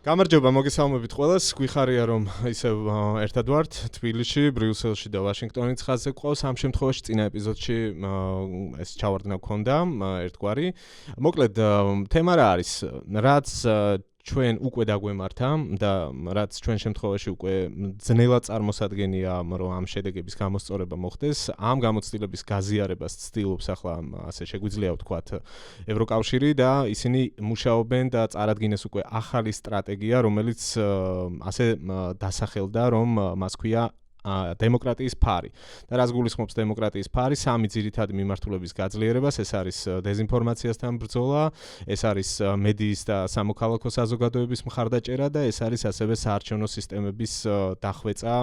გამარჯობა, მოგესალმებით ყველას. გვიხარია რომ ისევ ერთად ვართ თბილისში, ბრიუსელში და ვაშინგტონის ხაზზე გვყავს. ამ შემთხვევაში წინა ეპიზოდში ეს ჩავარდნა გქონდა ერთგვარი. მოკლედ თემა რა არის? რაც ჩვენ უკვე დაგვემართა და რაც ჩვენ შემთხვევაში უკვე ძნელად წარმოსადგენია, რომ ამ შედეგების გამოსწორება მოხდეს, ამ გამოცდილების გაზიარებას ცდილობს ახლა ასე შეგვიძლია ვთქვათ ევროკავშირი და ისინი მუშაობენ და წარადგინეს უკვე ახალი სტრატეგია, რომელიც ასე დასახელდა, რომ მას ქვია დემოკრატიის ფარი. და რაც გულისხმობს დემოკრატიის ფარი, სამი ძირითადი მიმართულების გაძლიერებას, ეს არის დეზინფორმაციასთან ბრძოლა, ეს არის მედიის და სამოქალაქო საზოგადოების მხარდაჭერა და ეს არის ასევე საარჩევნო სისტემების დახვეწა,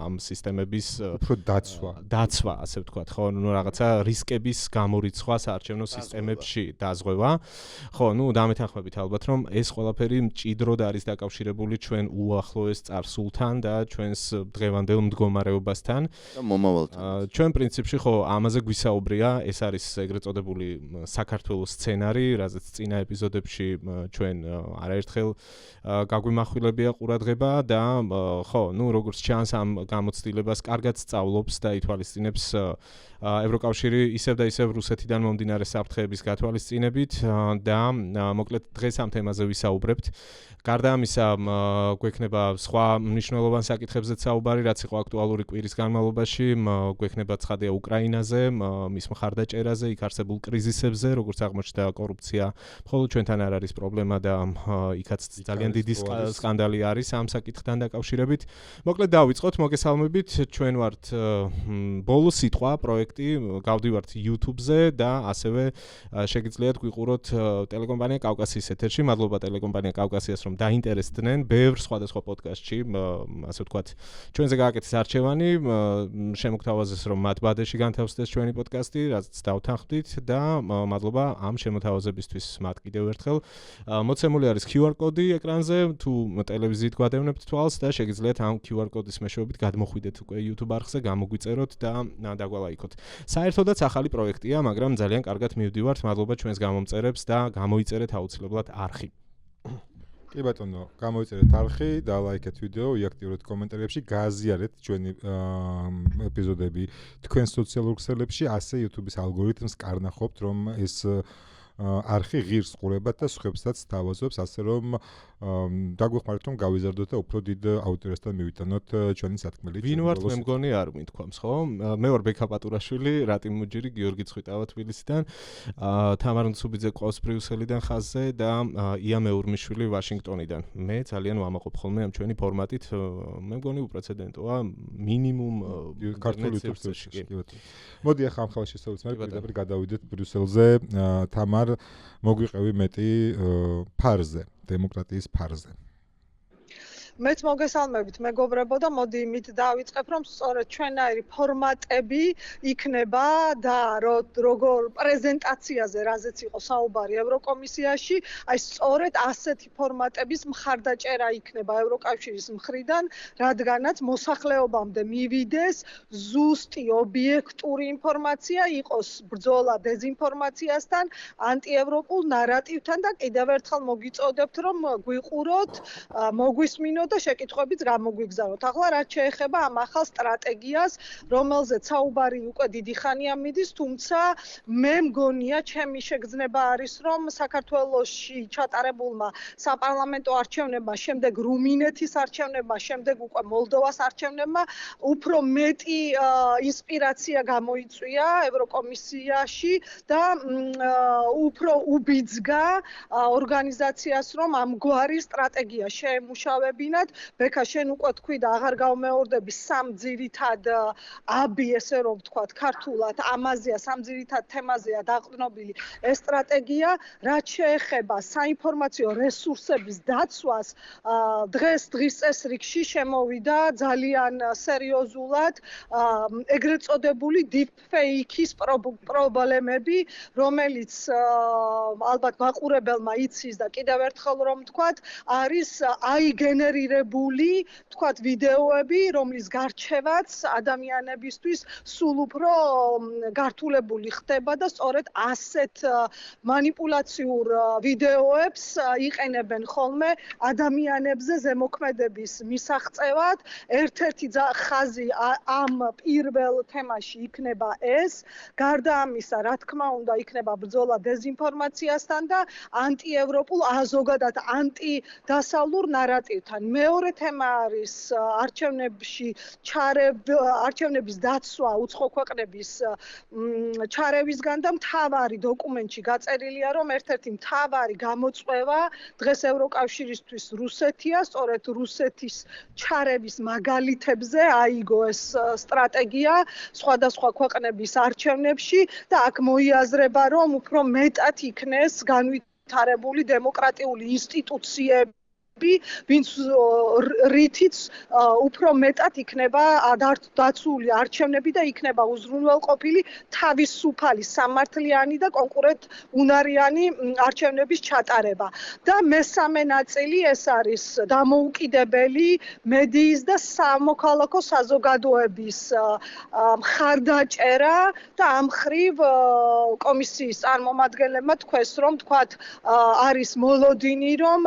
ამ სისტემების უფრო დაცვა, ასე ვთქვათ, ხო, ნუ რაღაცა რისკების გამორიცხვა საარჩევნო სისტემებში დაზღვევა. ხო, ნუ დამეთანხმებით ალბათ, რომ ეს ყველაფერი მჭიდროდ არის დაკავშირებული ჩვენ უახლოეს წარსულთან და ჩვენს დღევანდელ მდგომარეობასთან და მომავალთან. ჩვენ პრინციპში ხო ამაზე გვისაუბრია, ეს არის ეგრეთ წოდებული საქართველოს სცენარი, რაზეც წინა ეპიზოდებში ჩვენ არაერთხელ გაგვიმახვილებია ყურადღება და ხო, ნუ როგორც ჩანს ამ გამოცდილებას კარგად სწავლობს და ითვალისწინებს ევროკავშირი ისევ და ისევ რუსეთიდან მომდინარე საფრთხეების გათვალისწინებით და მოკლედ დღეს ამ თემაზე ვისაუბრებთ. გარდა ამისა, გვექნება სხვა მნიშვნელოვან საკითხებზეც საუბარი, რაც იყო აქტუალური კვირის განმავლობაში, გვექნება ცხადია უკრაინაზე, მის მხარდაჭერაზე, იქ არსებულ კრიზისებზე, როგორც აღმოჩნდა კორუფცია, მხოლოდ ჩვენთან არ არის პრობლემა და იქაც ძალიან დიდი სკანდალი არის ამ საკითხთან დაკავშირებით. მოკლედ დავიწყოთ, მოგესალმებით, ჩვენ ვართ ბოლო სიტყვა პროექტი, გავდივართ YouTube-ზე და ასევე შეგიძლიათ გვიყუროთ ტელეკომპანია კავკასიის ეთერში. მადლობა ტელეკომპანია კავკასიას, რომ დაინტერესდნენ ბევრ სხვადასხვა პოდკასტში, ასე ვთქვათ, ჩვენზე გააკეთეს არჩევანი, შემოგთავაზეს, რომ მათ ბადეში განთავსდეს ჩვენი პოდკასტი, რაც დავთანხმდით და მადლობა ამ შემოთავაზებისთვის მათ კიდევ ერთხელ. მოცემული არის QR კოდი ეკრანზე, თუ ტელევიზიით გვადევნებთ თვალს და შეგიძლიათ ამ QR კოდის მეშვეობით გადმოხვიდეთ უკვე YouTube არხზე, გამოგვიწეროთ და დაგვალაიქოთ. საერთოდაც ახალი პროექტია, მაგრამ ძალიან კარგად მივდივართ. მადლობა ჩვენს გამომწერებს და გამოიწერეთ აუცილებლად არხი. კი ბატონო, გამოიწერეთ არხი და ლაიქეთ ვიდეო, იაქტიურეთ კომენტარებში, გააზიარეთ ჩვენი ეპიზოდები თქვენ სოციალურ ქსელებში, ასე YouTube-ის ალგორითმს კარნახობთ, რომ ეს არხი ღირს ყურებათ და სხვებსაც თავაზობს, ასე რომ დაგვეხმაროთ, რომ გავიზარდოთ და უფრო დიდ აუდიტორიასთან მივიტანოთ ჩვენი სათქმელი. ვინ ვართ მე მგონი არ მინთქვამს, ხო? მე ვარ ბექა პატურაშვილი, რატიმ მუჯირი, გიორგი ცხვითავა თბილისიდან, თამარ ნცუბიძე ყავს ბრიუსელიდან ხაზზე და ია მეურმიშვილი ვაშინგტონიდან. მე ძალიან ვამაყობ ხოლმე ამ ჩვენი ფორმატით, მე მგონი უპრეცედენტოა, მინიმუმ ქართული YouTube-ში. მოდი ახლა ამ ხალხის შესაძლებლად პირდაპირ გადავიდეთ ბრიუსელზე, თამარ მოგვიყევი მეტი ფარზე, დემოკრატიის ფარზე. მეც მოგესალმებით მეგობრებო და მოდი იმით დავიწყებ, რომ სწორედ ჩვენაირი ფორმატები იქნება და როგორ პრეზენტაციაზე, რაზეც იყო საუბარი ევროკომისიაში, აი სწორედ ასეთი ფორმატების მხარდაჭერა იქნება ევროკავშირის მხრიდან, რადგანაც მოსახლეობამდე მივიდეს ზუსტი ობიექტური ინფორმაცია, იყოს ბრძოლა დეზინფორმაციასთან, ანტიევროპულ ნარატივთან და კიდევ ერთხელ მოგიწოდებთ, რომ გვიყუროთ, მოგვისმინოთ და შეკითხვებიც გამოგვიგზავნოთ. ახლა რაც შეეხება ამ ახალ სტრატეგიას, რომელზეც საუბარი უკვე დიდი ხანია მიდის, თუმცა მე მგონია, ჩემი შეგრძნება არის, რომ საქართველოში ჩატარებულმა საპარლამენტო არჩევნებმა, შემდეგ რუმინეთის არჩევნებმა, შემდეგ უკვე მოლდოვას არჩევნებმა უფრო მეტი ინსპირაცია გამოიწვია ევროკომისიაში და უფრო უბიძგა ორგანიზაციას, რომ ამგვარი სტრატეგია შეემუშავებინა. ბექა შენ უკვე თქვი და აღარ გავმეორდები სამ ძირითად აბი, ესე რომ ვთქვათ, ქართულად ამაზეა, სამ ძირითად თემაზეა დაყრდნობილი ეს სტრატეგია, რაც შეეხება საინფორმაციო რესურსების დაცვას, დღის წესრიგში შემოვიდა ძალიან სერიოზულად ეგრეთ წოდებული deepfake-ის პრობლემები, რომელიც ალბათ მაყურებელმა იცის და კიდევ ერთხელ რომ ვთქვათ, არის AI გენერირებული ინსპირირებული, თქვათ, ვიდეოები, რომლის გარჩევაც ადამიანებისთვის სულ უფრო გართულებული ხდება და სწორედ ასეთ მანიპულაციურ ვიდეოებს იყენებენ ხოლმე ადამიანებზე ზემოქმედების მისაღწევად. ერთ-ერთი ხაზი ამ პირველ თემაში იქნება ეს. გარდა ამისა, რა თქმა უნდა, იქნება ბრძოლა დეზინფორმაციასთან და ანტიევროპულ, ზოგადად ანტიდასავლურ ნარატივთან. მეორე თემა არის არჩევნების დაცვა უცხო ქვეყნების ჩარევისგან და მთავარი დოკუმენტში გაწერილია, რომ ერთ-ერთი მთავარი გამოწვევა დღეს ევროკავშირისთვის რუსეთია, სწორედ რუსეთის ჩარევის მაგალითებზე აიგო ეს სტრატეგია სხვადასხვა ქვეყნების არჩევნებში და აქ მოიაზრება, რომ უფრო მეტად იქნეს განვითარებული დემოკრატიული ინსტიტუციები, ვინც რითიც უფრო მეტად იქნება დაცული არჩევნები და იქნება უზრუნველყოფილი თავისუფალი, სამართლიანი და კონკურენტ უნარიანი არჩევნების ჩატარება. და მესამე ნაწილი ეს არის დამოუკიდებელი მედიის და სამოქალაქო საზოგადოების მხარდაჭერა და ამ მხრივ კომისიის წარმომადგენლებმა თქვეს, რომ თქვათ არის მოლოდინი, რომ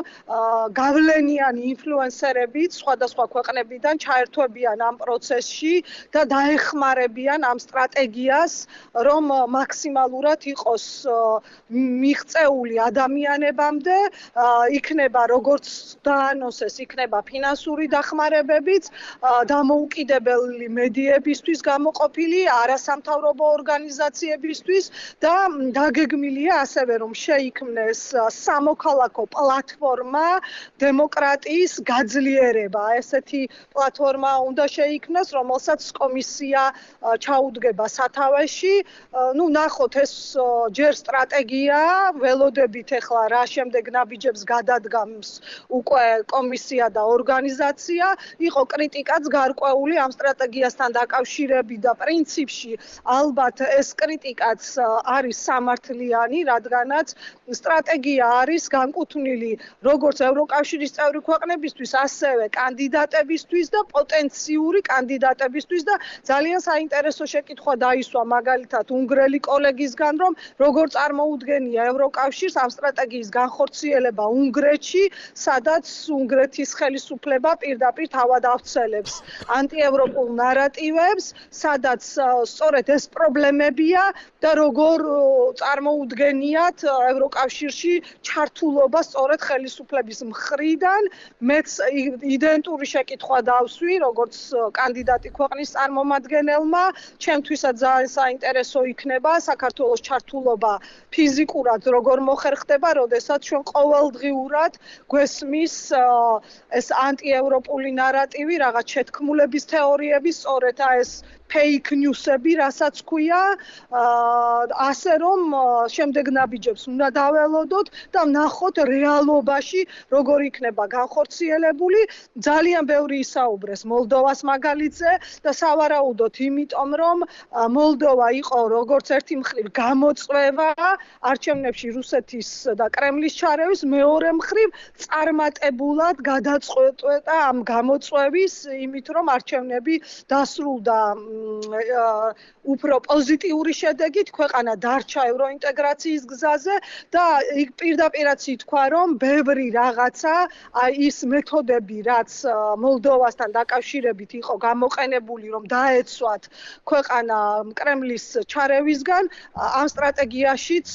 გავლენიანი ინფლუენსერებიც სხვადასხვა ქვეყნებიდან ჩაერთვებიან ამ პროცესში და დაეხმარებიან ამ სტრატეგიას, რომ მაქსიმალურად იყოს მიღწეული ადამიანებამდე, იქნება როგორც დაანონსეს, იქნება ფინანსური დახმარებებიც, დამოუკიდებელი მედიებისთვის გამოყოფილი, არასამთავრობო ორგანიზაციებისთვის და დაგეგმილია ასევე, რომ შეიქმნეს სამოქალაქო პლატფორმა დემოკრატიის გაძლიერება. ესეთი პლატფორმა უნდა შეიქმნას, რომელსაც კომისია ჩაუდგება სათავეში. ნახოთ, ეს ჯერ სტრატეგია, ველოდებით ახლა რა შემდეგ ნაბიჯებს გადადგამს უკვე კომისია და ორგანიზაცია. იყო კრიტიკაც გარკვეული ამ სტრატეგიასთან დაკავშირებით და პრინციპში ალბათ ეს კრიტიკაც არის სამართლიანი, რადგანაც სტრატეგია არის განკუთვნილი როგორც ევროკავშირის წევრი ქვეყნებისთვის, ასევე კანდიდატებისთვის და პოტენციური კანდიდატებისთვის და ძალიან საინტერესო შეკითხვა დაისვა მაგალითად უნგრელი კოლეგისგან, რომ როგორ წარმოუდგენია ევროკავშირს ამ სტრატეგიის განხორციელება უნგრეთში, სადაც უნგრეთის ხელისუფლება პირდაპირ თავად ავრცელებს ანტიევროპულ ნარატივებს, სადაც სწორედ ეს პრობლემებია და როგორ წარმოუდგენიათ ევროკავშირში ჩართულობა სწორედ ხელისუფლების მხრიდან. მეც იდენტური შეკითხვა დავსვი, როგორც კანდიდატი ქვეყნის წარმომადგენელმა. ჩემთვისაც ძალიან საინტერესო იქნება საქართველოს ჩართულობა ფიზიკურად როგორ მოხერხდება, როდესაც ჩვენ ყოველდღიურად გვესმის ეს ანტიევროპული ნარატივი, რაღაც შეთქმულების თეორიები, სწორედ ეს fake news-ები, რასაც ქვია, ასე რომ შემდეგ ნაბიჯებს უნდა დაველოდოთ და ვნახოთ რეალობაში როგორ იქნება განხორციელებული. ძალიან ბევრი ისაუბრეს მოლდოვას მაგალითზე და სავარაუდოდ იმიტომ, რომ მოლდოვა იყო როგორც ერთი მხრივ გამოწვევა არჩევნებში რუსეთის და კრემლის ჩარევის, მეორე მხრივ წარმატებულად გადაწყვეტა ამ გამოწვევის იმით, რომ არჩევნები დასრულდა უფრო პოზიტიური შედეგით, ქვეყანა დარჩა ევროინტეგრაციის გზაზე და პირდაპირაც ითქვა, რომ ბევრი რაღაცა, ის მეთოდები, რაც მოლდოვასთან დაკავშირებით იყო გამოყენებული, რომ დაეცვათ ქვეყანა კრემლის ჩარევისგან, ამ სტრატეგიაშიც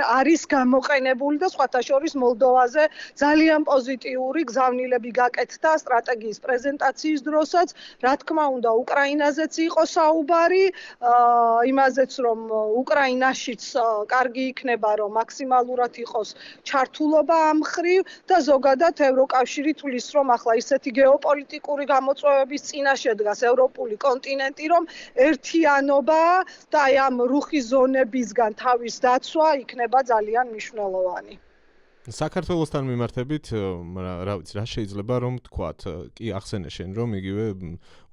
არის გამოყენებული და სხვათა შორის მოლდოვაზე ძალიან პოზიტიური გზავნილები გაკეთდა სტრატეგიის პრეზენტაციის დროსაც. რა თქმა უნდა, უკრაინაზეც იყო საუბარი, იმაზეც, რომ უკრაინაშიც კარგი იქნება, რომ მაქსიმალურად იყოს ჩართულობა ამ მხრივ და ზოგადად ევროკავშირი თulis, რომ ახლა ისეთი გეოპოლიტიკური გამოწვევების წინაშე დგას ევროპული კონტინენტი, რომ ერთიანობა და ამ რუხი ზონებისგან თავის დაცვა იქნება ძალიან მნიშვნელოვანი. საქართველოსთან მიმართებით, რა ვიცი, რა შეიძლება რომ თქვათ, კი ახსენე შენ რომ იგივე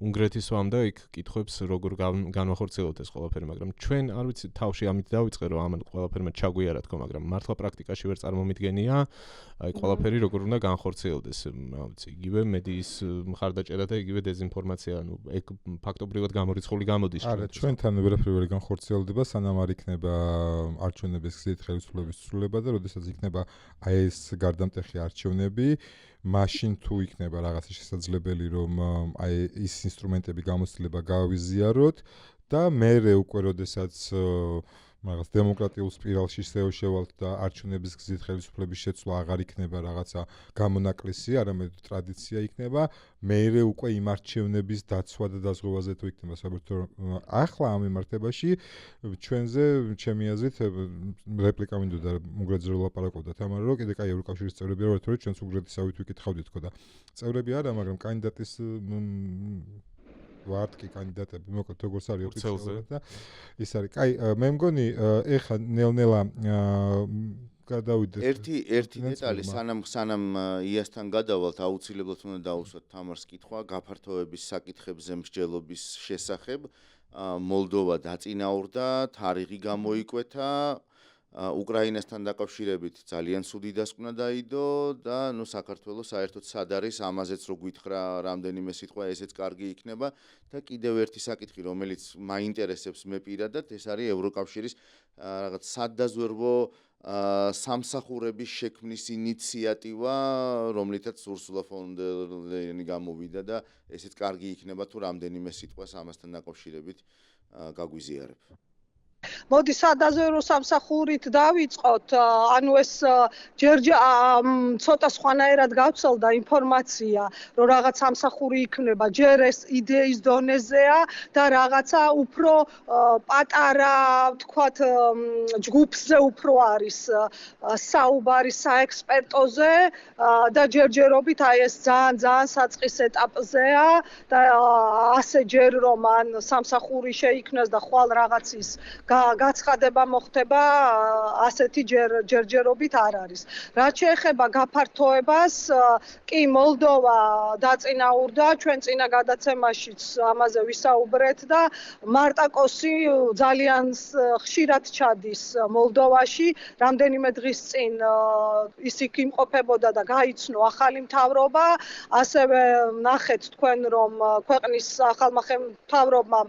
უნგრეთის ვამ და იქ კითხვებს როგორ განვახორციელოთ ეს ყველაფერი, მაგრამ ჩვენ არ ვიცი თავში ამით დავიწყე რომ ამან ყველაფერმა ჩაგვიარა თქო, მაგრამ მართლა პრაქტიკაში ვერ წარმომიდგენია, აი ყველაფერი როგორ უნდა განხორციელდეს, რა ვიცი, იგივე მედიის მხარდაჭერა და იგივე დეზინფორმაცია, ანუ ეგ ფაქტობრივად გამორიცხული გამოდის. არა, ჩვენთან ვერაფერი ვერ განხორციელდება, სანამ არ იქნება არჩევნების გზით ხელისუფლების ცვლილება და როდესაც იქნება აი ეს გარდამტეხი არჩევნები, მაშინ თუ იქნება რაღაცა შესაძლებელი, რომ აი ის ინსტრუმენტები გამოცდილება გავიზიაროთ და მერე უკვე როდესაც რაღაც დემოკრატიულ სპირალში შევშევალთ და არჩევნების გზით ხელისუფლების შეცვლა აღარ იქნება რაღაცა გამონაკლისი, არამედ ტრადიცია იქნება, მერე უკვე იმ არჩევნების დაცვა და დაზღვევაზე თუ იქნება საბოლოო ახლა ამ მიმართებაში ჩვენზე ჩემი აზრით რეპლიკა მინდოდა უნგრეთზე ლაპარაკობდა თამარა რომ კიდე კაი ევროკავშირის წევრები არ ვართ, რომ ჩვენც უნგრეთისავით ვიკითხავდით თქო და წევრები არა, მაგრამ კანდიდატის ვართ კი კანდიდატები, მოკლედ როგორც არის ოფიციალურად და ის არის. კაი, მე მგონი ეხა ნელ-ნელა გადავიდეთ. ერთი დეტალი სანამ იასთან გადავალთ, აუცილებლად უნდა დაუსვათ თამარს კითხვა გაფართოების საკითხებზე მსჯელობის შესახებ. მოლდოვა დაწინაურდა, თარიღი გამოიკვეთა, უკრაინასთან დაკავშირებით ძალიან ცუდი დასკვნა დაიდო და ნუ საქართველოს საერთოდ სად არის ამაზეც რო გითხრა რამდენიმე სიტყვა ესეც კარგი იქნება და კიდევ ერთი საკითხი რომელიც მაინტერესებს მე პირადად ეს არის ევროკავშირის რაღაც სადაზვერვო სამსახურების შექმნის ინიციატივა რომლითაც Ursula von der Leyen გამოვიდა და ესეც კარგი იქნება თუ რამდენიმე სიტყვას ამასთან დაკავშირებით გაგვიზიარებ. მოდი სადაზვერვო სამსახურით დავიწყოთ, ანუ ეს ჯერ ცოტა სხვანაირად გავცელდა ინფორმაცია, რომ რაღაც სამსახური იქნება, ჯერ ეს იდეის დონეზეა და რაღაცა უფრო პატარა, ვთქვათ, ჯგუფზე უფრო არის საუბარი საექსპერტოზე და ჯერჯერობით აი ეს ძალიან საწყის ეტაპზეა და ასე ჯერ რომ ან სამსახური შეიქმნას და ხვალ რაღაცის გაცხადება მოხდება ასეთი ჯერჯერობით არ არის. რაც შეეხება გაფართოებას, კი მოლდოვა დაწინაურდა, ჩვენ წინა გადაცემაშიც ამაზე ვისაუბრეთ და მარტაკოსი ძალიან ხშირად ჩადის მოლდოვაში, რამდენიმე დღის წინ ის იქ იმყოფებოდა და გაიცნო ახალი მთავრობა, ასევე ნახეთ თქვენ რომ ქვეყნის ახალმა მთავრობამ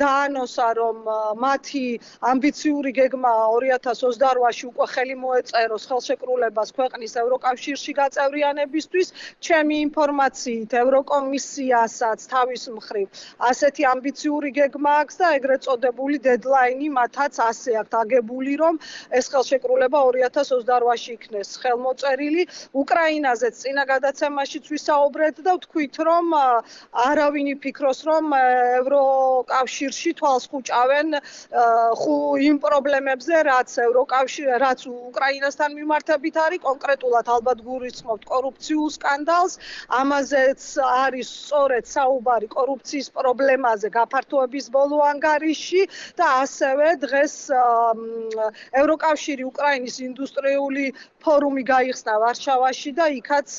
დაანონსა რომ მათი ამბიციური გეგმა 2028-ში უკვე ხელი მოეწეროს ხელშეკრულებას ქვეყნის ევროკავშირში გაწევრიანებისთვის. ჩემი ინფორმაციით ევროკომისიასაც თავის მხრივ ასეთი ამბიციური გეგმა აქვს და ეგრეთ წოდებული დედლაინი მათაც ასე აქვთ აგებული, რომ ეს ხელშეკრულება 2028-ში იქნეს ხელმოწერილი. უკრაინაზეც წინა გადაცემაშიც ვისაუბრეთ და ვთქვით, რომ არავინ იფიქროს, რომ ევროკავშირში თვალს ხუჭავენ იმ პრობლემებზე, რაც უკრაინასთან მიმართებით არის, კონკრეტულად ალბათ გულისხმობთ კორუფციულ სკანდალს, ამაზეც არის სწორედ საუბარი კორუფციის პრობლემაზე გაფართოების ბოლო ანგარიშში და ასევე დღეს ევროკავშირი უკრაინის ინდუსტრიული ფორუმი გაიხსნა ვარშავაში და იქაც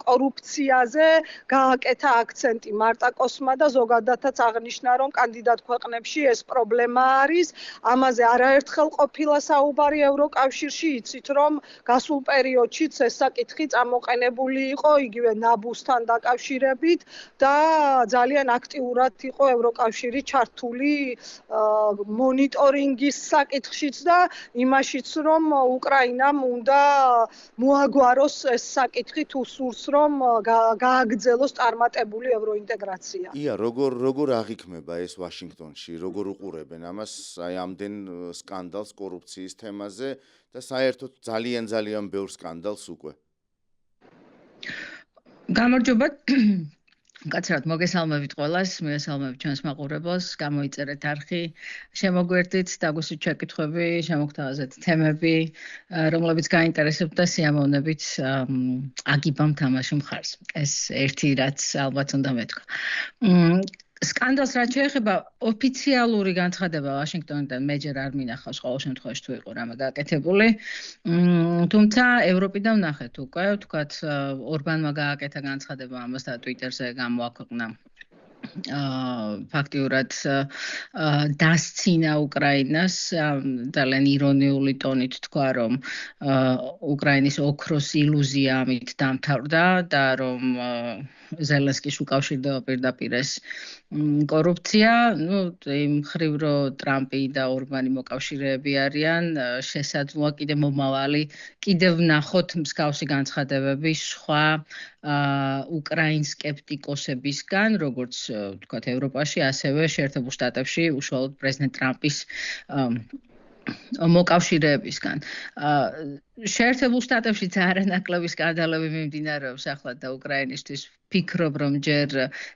კორუფციაზე გააკეთა აქცენტი მარტაკოსმა და ზოგადადაც აღნიშნა, რომ კანდიდატ ქვეყნებში ეს პრობლემა არის. ამაზე არაერთხელ ყოფილა საუბარი ევროკავშირში, იცით რომ გასულ პერიოდშიც ეს საკითხი წამოყენებული იყო იგივე ნაბუსთან დაკავშირებით და ძალიან აქტიურად იყო ევროკავშირი ჩართული მონიტორინგის საკითხშიც და იმაშიც რომ უკრაინამ უნდა მოაგვაროს ეს საკითხი თუ სურს რომ გააგრძელოს წარმატებული ევროინტეგრაცია. ია, როგორ აღიქმება ეს ვაშინგტონში, როგორ უყურებენ ამას აი ამდენ სკანდალს კორუფციის თემაზე და საერთოდ ძალიან ბევრ სკანდალს უკვე. გამარჯობა. კაცრად მოგესალმებით ყველას, მიესალმებით ჩვენს მაყურებელს, გამოიწერეთ არხი, შემოგვერთით, დაგვისვით შეკითხვები, შემოგთავაზეთ თემები, რომლებიც გაინტერესებთ და სიამოვნებით აგიბამ თამაში მხარს. ეს ერთი რაც ალბათ უნდა მეთქვა. სკანდალს რაც შეეხება ოფიციალური განცხადება ვაშინგტონიდან მეჯერ არ მინახავს ყოველ შემთხვევაში თუ იყო რამე გაკეთებული. თუმცა ევროპიდან ვნახეთ უკვე, თქვათ ორბანმა გააკეთა განცხადება ამას და ტვიტერზე გამოაქვეყნა ფაქტიურად დასცინა უკრაინას ძალიან ირონიული ტონით თქვა რომ უკრაინის ოქროს ილუზია ამით დამთავრდა და რომ ზელენსკის უკავშირდება პირდაპირ ეს კორუფცია, იმ მხრივ რომ ტრამპი და ორბანი მოკავშირეები არიან, შესაძლოა კიდე მომავალი კიდევ ვნახოთ მსგავსი განცხადებები სხვა უკრაინ სკეპტიკოსებისგან, როგორც თქვათ ევროპაში, ასევე შეერთებულ შტატებში უშუალოდ პრეზიდენტ ტრამპის მოკავშირეებისგან. შეერთებულ შტატებში არანაკლები სკანდალები მიმდინარეობს ახლა და უკრაინისთვის ფიქრობ რომ ჯერ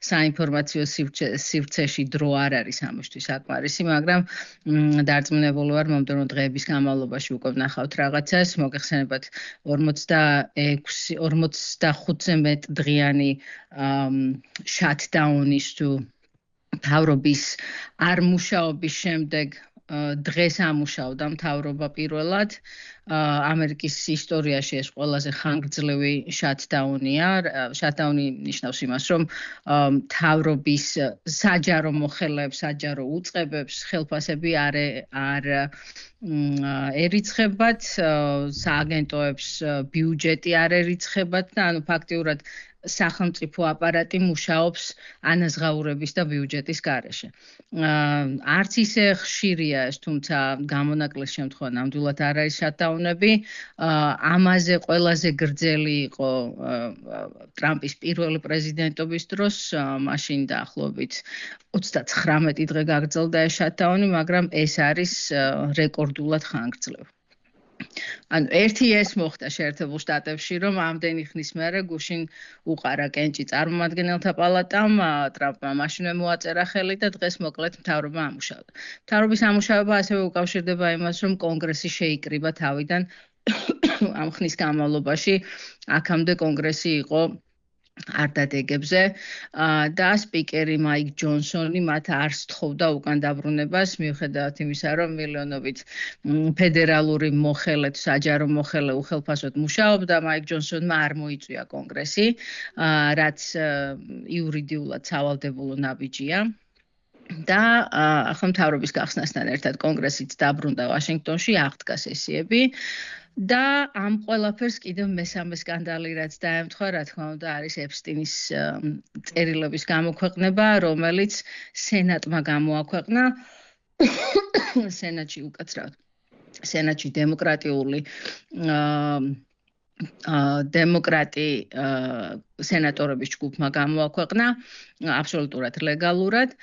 საინფორმაციო სივრცეში დრო არ არის ამისთვის საკმარისი, მაგრამ დარწმუნებული ვარ მომდევნო დღეების განმავლობაში უკვე ვნახავთ რაღაცას, მოგეხსენებათ 45-ზე მეტ დღიანი shutdown-ის თუ მთავრობის არ მუშაობის შემდეგ დღეს ამუშავდა მთავრობა პირველად. ამერიკის ისტორიაში ეს ყველაზე ხანგრძლივი shutdown-ია. Shutdown-ი ნიშნავს იმას, რომ მთავრობის საჯარო მოხელეებს, საჯარო უწყებებს ხელფასები არ ერიცხებათ, სააგენტოებს ბიუჯეტი არ ერიცხებათ და ანუ ფაქტიურად სახელმწიფო აპარატი მუშაობს ანაზღაურების და ბიუჯეტის გარეშე. არც ისე ხშირია ეს, თუმცა გამონაკლისის შემთხვევა ნამდვილად არ არის shutdown-ები. ამაზე ყველაზე გრძელი იყო ტრამპის პირველი პრეზიდენტობის დროს, მაშინ დაახლოებით 39 დღე გაგრძელდა ეს shutdown-ი, მაგრამ ეს არის რეკორდულად ხანგრძლივი. ანუ ერთი ეს მოხდა შეერთებულ შტატებში, რომ ამდენი ხნის მერე გუშინ უყარა კენჭი წარმომადგენელთა პალატამ, ტრამპმა მაშინვე მოაწერა ხელი და დღეს მოკლედ მთავრობა ამუშავდა. მთავრობის ამუშავება ასევე უკავშირდება იმას, რომ კონგრესი შეიკრიბა თავიდან ამ ხნის განმავლობაში, აქამდე კონგრესი იყო არ დადეგებზე და სპიკერი მაიკ ჯონსონი მათ არ სთხოვდა უკან დაბრუნებას, მიუხედავად იმისა, რომ მილიონობით ფედერალური მოხელე, საჯარო მოხელე უხელფასოდ მუშაობდა, მაიკ ჯონსონმა არ მოიწვია კონგრესი, რაც იურიდიულად სავალდებულო ნაბიჯია. და ახლა მთავრობის გახსნასთან ერთად კონგრესიც დაბრუნდა ვაშინგტონში, აღდგა სესიები. და ამ ყველაფერს კიდევ მესამე სკანდალი რაც დაემთხვა, რა თქმა უნდა, არის ეპსტინის წერილების გამოქვეყნება, რომელიც სენატმა გამოაქვეყნა. სენატში უკაცრავად. სენატში დემოკრატიული სენატორების ჯგუფმა გამოაქვეყნა აბსოლუტურად ლეგალურად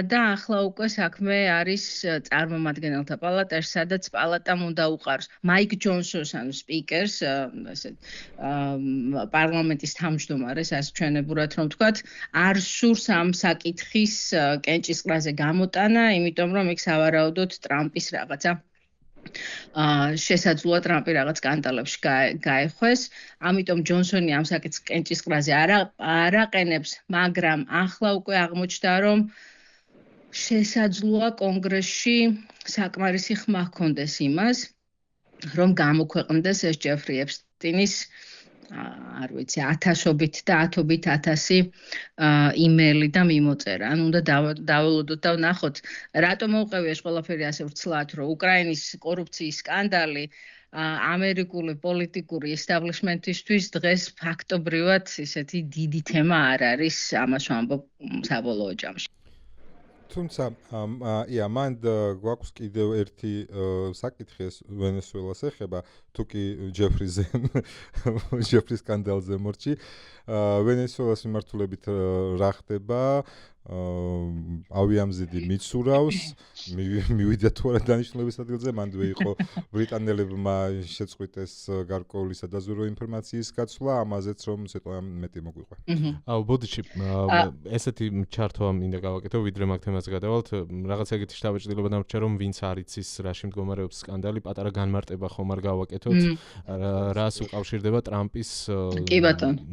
და ახლა უკვე საქმე არის წარმომადგენელთა პალატაში, სადაც პალატამ უნდა უყაროს მაიკ ჯონსონს, ანუ სპიკერს, ესე პარლამენტის თავმჯდომარეს, ასე ჩვენებურად რომ ვთქვათ, არ სურს ამ საკითხის კენჭისყრაზე გამოტანა, იმიტომ რომ იქ სავარაუდოდ ტრამპის რაღაცა შესაძლოა ტრამპი რაღაც სკანდალებში გაეხვეს, ამიტომ ჯონსონი ამ საკითხს კენჭისყრაზე არ აყენებს, მაგრამ ახლა უკვე აღმოჩნდა, რომ შესაძლოა კონგრესში საკმარისი ხმა ჰქონდეს იმას, რომ გამოქვეყნდეს ეს ჯეფრი ეპსტინის არ ვიცი, 1000-ობით და 10,000 იმეილი და მიმოწერა. ანუ უნდა დაველოდოთ და ვნახოთ, რატომ მოუყევი ეს ყველაფერი ასე ვრცლად, რომ უკრაინის კორუფციის სკანდალი ამერიკული პოლიტიკური ესტაბლიშმენტისთვის დღეს ფაქტობრივად ისეთი დიდი თემა არ არის, ამას ვამბობ საბოლოო ჯამში. თუმცა მან გვაქვს კიდევ ერთი საკითხი ეს ვენესუელას ეხება, თუ კი ჯეფრის სკანდალზე მორჩი. ვენესუელას მიმართულებით რა ხდება? ავიამზიდი მიცურავს, მივიდა თუ არა დანიშნულების ადგილზე, მანდვე იყო ბრიტანელებმა შეწყვიტეს გარკვეული სადაზვერვო ინფორმაციის გაცვლა, ამაზეც რომ ცოტა მეტი მოგვიყვა. ბოდიში, ესეთი ჩართვა მინდა გავაკეთო, ვიდრე მაგ თემაზე გადავალთ, რაღაც ეგეთი შთაბეჭდილება დამრჩა, რომ ვინც არ იცის, რაში მდგომარეობს სკანდალი, პატარა განმარტება ხომ არ გავაკეთე გაკეთოთ რას უკავშირდება ტრამპის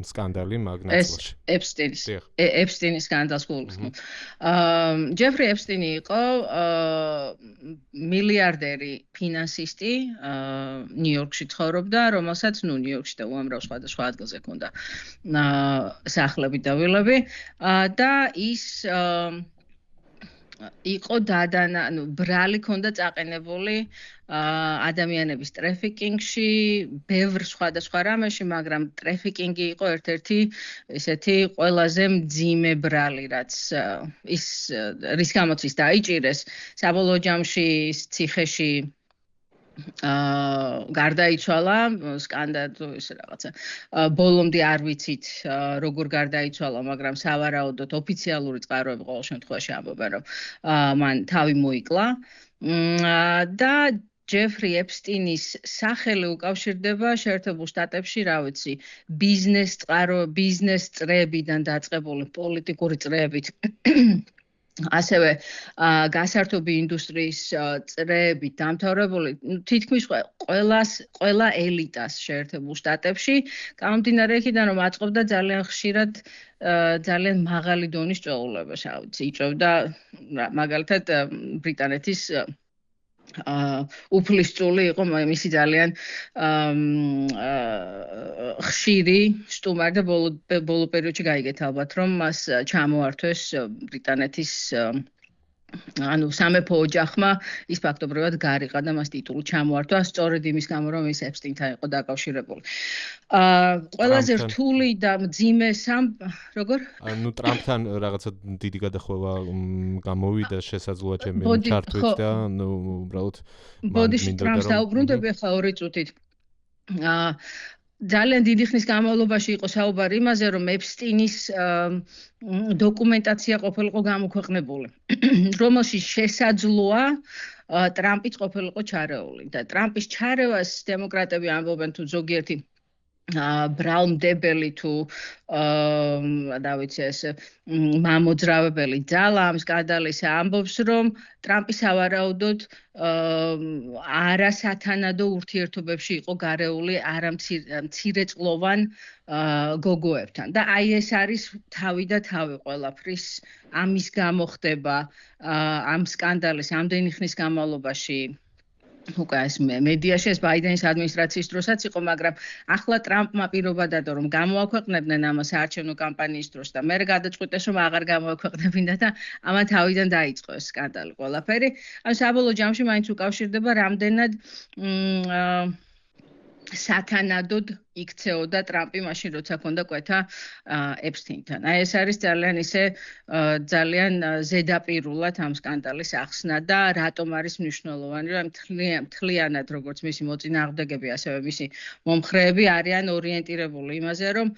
სკანდალი მაგ ნაწილში. ეპსტინის სკანდალს გულისხმობ. ჯეფრი ეპსტინი იყო მილიარდერი ფინანსისტი, ნიუ-იორკში ცხოვრობდა, რომელსაც ნიუ-იორკში და უამრავ სხვადასხვა ადგილზე ჰქონდა სახლები და ვილები და ის იყო ბრალი ჰქონდა წაყენებული ადამიანების ტრაფიკინგში, ბევრ სხვადასხვა რამეში, მაგრამ ტრაფიკინგი იყო ერთ-ერთი ესეთი ყველაზე მძიმე ბრალი, რაც რის გამოც ის დაიჭირეს, საბოლოო ჯამში ციხეში გარდაიცვალა სკანდალო ის რაღაცა ბოლომდე არ ვიცით როგორ გარდაიცვალა მაგრამ სავარაუდოდ ოფიციალური წყაროები ყოველ შემთხვევაში ამბობენ რომ მან თავი მოიკლა და ჯეფრი ეპსტინის სახელი უკავშირდება შეერთებულ შტატებში რა ვიცი ბიზნეს წრეებიდან დაწყებული პოლიტიკური წრეებით ასევე გასართობი ინდუსტრიის წრეებით დამთავრებული თითქმის ყველა ელიტას შეერთებულ შტატებში გამომდინარე იქიდან რომ აწყობდა ძალიან ხშირად ძალიან მაღალი დონის წვეულებას, რა ვიცი, იწვევდა მაგალითად ბრიტანეთის უფლისწული იყო მისი ძალიან ხშირი სტუმარი და ბოლო პერიოდში გაიგეთ ალბათ რომ მას ჩამოართვეს ბრიტანეთის სამეფო ოჯახმა ის ფაქტობრივად გარიყა და მას ტიტული ჩამოართვა სწორედ იმის გამო რომ ის ეპსტინთან იყო დაკავშირებული. ყველაზე რთული და მძიმე როგორ? ტრამპთან რაღაცა დიდი გადახვევა გამოვიდა შესაძლოა ჩემი ჩართვით და უბრალოდ ბოდიში ტრამპს დაუბრუნდები ახლა 2 წუთით. ძალიან დიდი ხნის განმავლობაში იყო საუბარი იმაზე, რომ ეპსტინის დოკუმენტაცია ყოფილიყო გამოქვეყნებული, რომელშიც შესაძლოა ტრამპიც ყოფილიყო ჩარეული და ტრამპის ჩარევას დემოკრატები ამბობენ თუ ზოგიერთი ბრალმდებელი თუ რა ვიცი ეს მამოძრავებელი ძალა ამ სკანდალის ამბობს რომ ტრამპი სავარაუდოდ არასათანადო ურთიერთობებში იყო გარეული მცირეწლოვან გოგოებთან და აი ეს არის თავი და თავი ყველაფრის ამის გამო ხდება ამ სკანდალის ამდენი ხნის განმავლობაში უკვე ეს მედიაში ეს ბაიდენის ადმინისტრაციის დროსაც იყო, მაგრამ ახლა ტრამპმა პირობა დადო რომ გამოაქვეყნებდნენ ამას საარჩევნო კამპანიის დროს და მე გადაწყვიტეს რომ აღარ გამოაქვეყნებინდა და ამან თავიდან დაიწყო ეს სკანდალი ყველაფერი. ან საბოლოო ჯამში მაინც უკავშირდება რამდენად სათანადოდ იქცეოდა ტრამპი მაშინ როცა ჰქონდა კვეთა ეპსტინთან. აი ეს არის ძალიან ზედაპირულად ამ სკანდალის ახსნა და რატომ არის მნიშვნელოვანი, რომ მთლიანად როგორც მისი მოწინააღმდეგები, ასევე მისი მომხრეები არიან ორიენტირებული იმაზე, რომ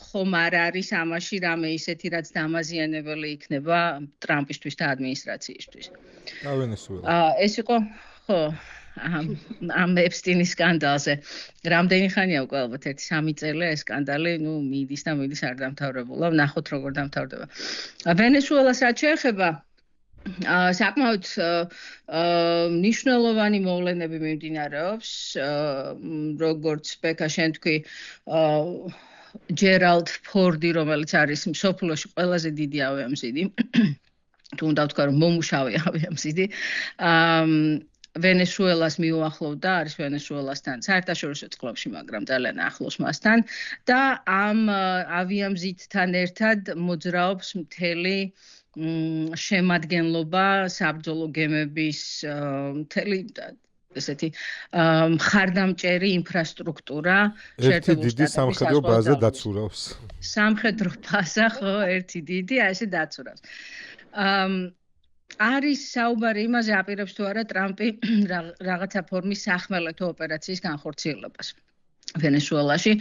ხომ არ არის ამაში რამე ისეთი, რაც დამაზიანებელი იქნება ტრამპისთვის და ადმინისტრაციისთვის. ეს იყო ხო ამ ეპსტინის სკანდალზე. რამდენი ხანია უკვე ალბათ 1-3 წელია ეს სკანდალი, მიდის და მიდის არ დამთავრებულა. ვნახოთ როგორ დამთავრდება. ვენესუელას რაც შეეხება საკმაოდ მნიშვნელოვანი მოვლენები მიმდინარეობს, როგორც ბეკა შენ თქვი ჯერალდ ფორდი, რომელიც არის მსოფლიოში ყველაზე დიდი ავიამზიდი. თუ უნდა ვთქვა რომ მომუშავე ავიამზიდი. ვენესუელას მიუახლოვდა, არის ვენესუელასთან საერთაშორისო წყლებში, მაგრამ ძალიან ახლოს მასთან და ამ ავიამზიდთან ერთად მოძრაობს მთელი შემადგენლობა საბრძოლო გემების მთელი ესეთი მხარდამჭერი ინფრასტრუქტურა შეერთებულ შტატებში სამხედრო ბაზა დაცურავს. სამხედრო ბაზა ხო, ერთი დიდი, ასე დაცურავს. არის საუბარი იმაზე აპირებს თუ არა ტრამპი რაღაცა ფორმის სახმელეთო ოპერაციის განხორციელებას ვენესუელაში.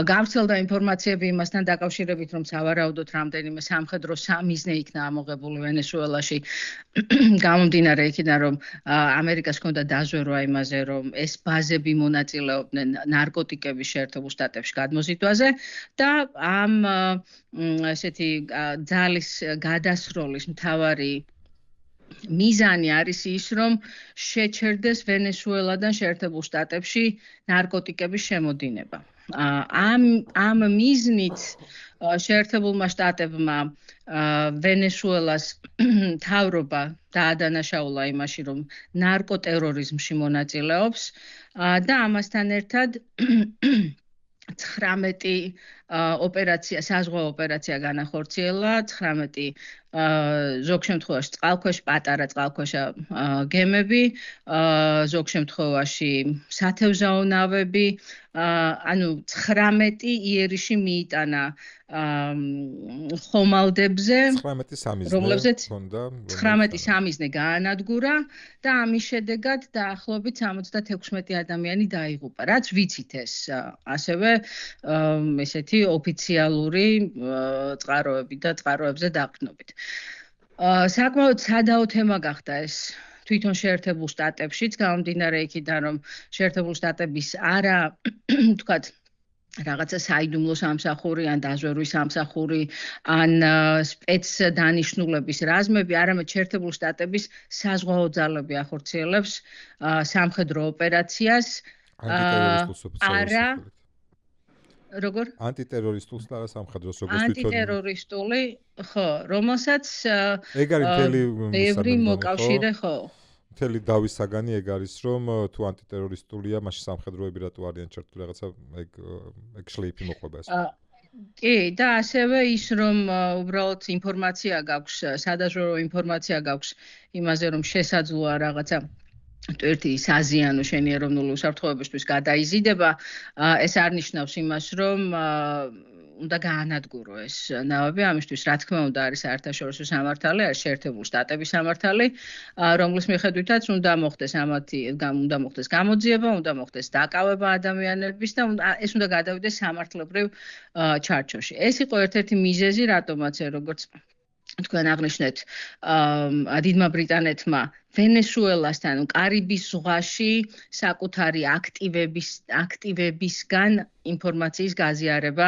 გავრცელდა ინფორმაციები იმასთან დაკავშირებით, რომ სავარაუდოდ რამდენიმე სამხედრო სამიზნე იქნა ამოღებული ვენესუელაში. გამომდინარე იქიდან, რომ ამერიკას ჰქონდა დაზვერვა იმაზე, რომ ეს ბაზები მონაწილეობდნენ ნარკოტიკების შეერთებულ შტატებში გადმოზიდვაზე და ამ ესეთი ძალის გადასროლის მთავარი მიზანი არის ის, რომ შეჩერდეს ვენესუელადან შეერთებულ შტატებში ნარკოტიკების შემოდინება. ამ მიზნით შეერთებულმა შტატებმა ვენესუელას მთავრობა დაადანაშაულა იმაში, რომ ნარკოტერორიზმში მონაწილეობს და ამასთან ერთად 19 ოპერაცია, საზღვაო ოპერაცია განახორციელა, 19 ზოგ შემთხვევაში წყალქვეშ პატარა წყალქვეშა გემები, ზოგ შემთხვევაში სათევზაო ნავები, ანუ 19 იერიში მიიტანა ხომალდებზე, 19 სამიზნე გაანადგურა და ამის შედეგად დაახლოებით 76 ადამიანი დაიღუპა. რაც ვიცით ეს ასევე ესეთი ოფიციალური წყაროები და წყაროებზე დაყრდნობით. საკმაოდ სადაო თემა გახდა ეს თვითონ შეერთებულ შტატებშიც, გამომდინარე იქიდან, რომ შეერთებულ შტატების არა თქვათ რაღაცა საიდუმლო სამსახური ან დაზვერვის სამსახური ან სპეცდანიშნულების რაზმები, არამედ შეერთებულ შტატების საზღვაო ძალები ახორციელებს სამხედრო ოპერაციას. არა როგორ? ანტიტერორისტულს და სამხედროს როგორც თვითონ. ანტიტერორისტული, ხო, რომელსაც ეგ არის მთელი ბევრი მოკავშირე, ხო. მთელი დავის საგანი ეგ არის, რომ თუ ანტიტერორისტულია, მაშინ სამხედროები რატო არიან ჩართული რაღაცა ეგ შლეიფი მოყვება ეს. კი, და ასევე ის, რომ უბრალოდ ინფორმაცია გაქვს, სადაზვერვო ინფორმაცია გაქვს იმაზე, რომ შესაძლოა რაღაცა ერთი საზიანო შენი ეროვნული უსაფრთხოებისთვის გადაიზიდება, ეს არ ნიშნავს იმას, რომ უნდა გაანადგურო ეს ნავები, ამისთვის რა თქმა უნდა არის საერთაშორისო სამართალი, არის შეერთებული შტატების სამართალი, რომლის მიხედვითაც უნდა მოხდეს უნდა მოხდეს გამოძიება, უნდა მოხდეს დაკავება ადამიანების და ეს უნდა გადავიდეს სამართლებრივ ჩარჩოში. ეს იყო ერთ-ერთი მიზეზი, რატომაც როგორც თქვენ აღნიშნეთ, დიდმა ბრიტანეთმა ვენესუელასთან, კარიბის ზღვაში საკუთარი აქტივებისგან ინფორმაციის გაზიარება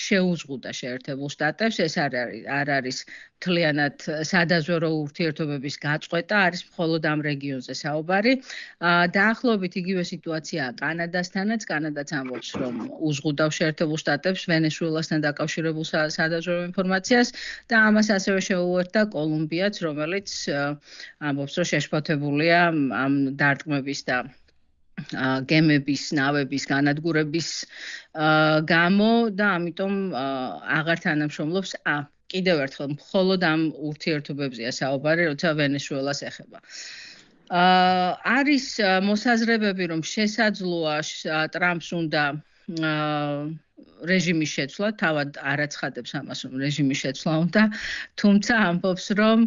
შეუზღუდა შეერთებულ შტატებს. ეს არ არის მთლიანად სადაზვერვო ურთიერთობების გაწყვეტა, არის მხოლოდ ამ რეგიონზე საუბარი. დაახლოებით იგივე სიტუაციაა კანადასთანაც. კანადაც ამბობს, რომ უზღუდავს შეერთებულ შტატებს ვენესუელასთან დაკავშირებულ სადაზვერვო ინფორმაციას და ამას ასევე შეუერთდა კოლუმბიაც, რომელიც ამბობს, რომ შეშფოთებულია ამ დარტყმების და გემების, ნავების განადგურების გამო და ამიტომ აღარ თანამშრომლობს. კიდევ ერთხელ მხოლოდ ამ ურთიერთობებზეა საუბარი, როცა ვენესუელას ეხება. არის მოსაზრებები, რომ შესაძლოა ტრამპს უნდა რეჟიმის შეცვლა, თავად არ აცხადებს ამას, რომ რეჟიმის შეცვლა უნდა, თუმცა ამბობს, რომ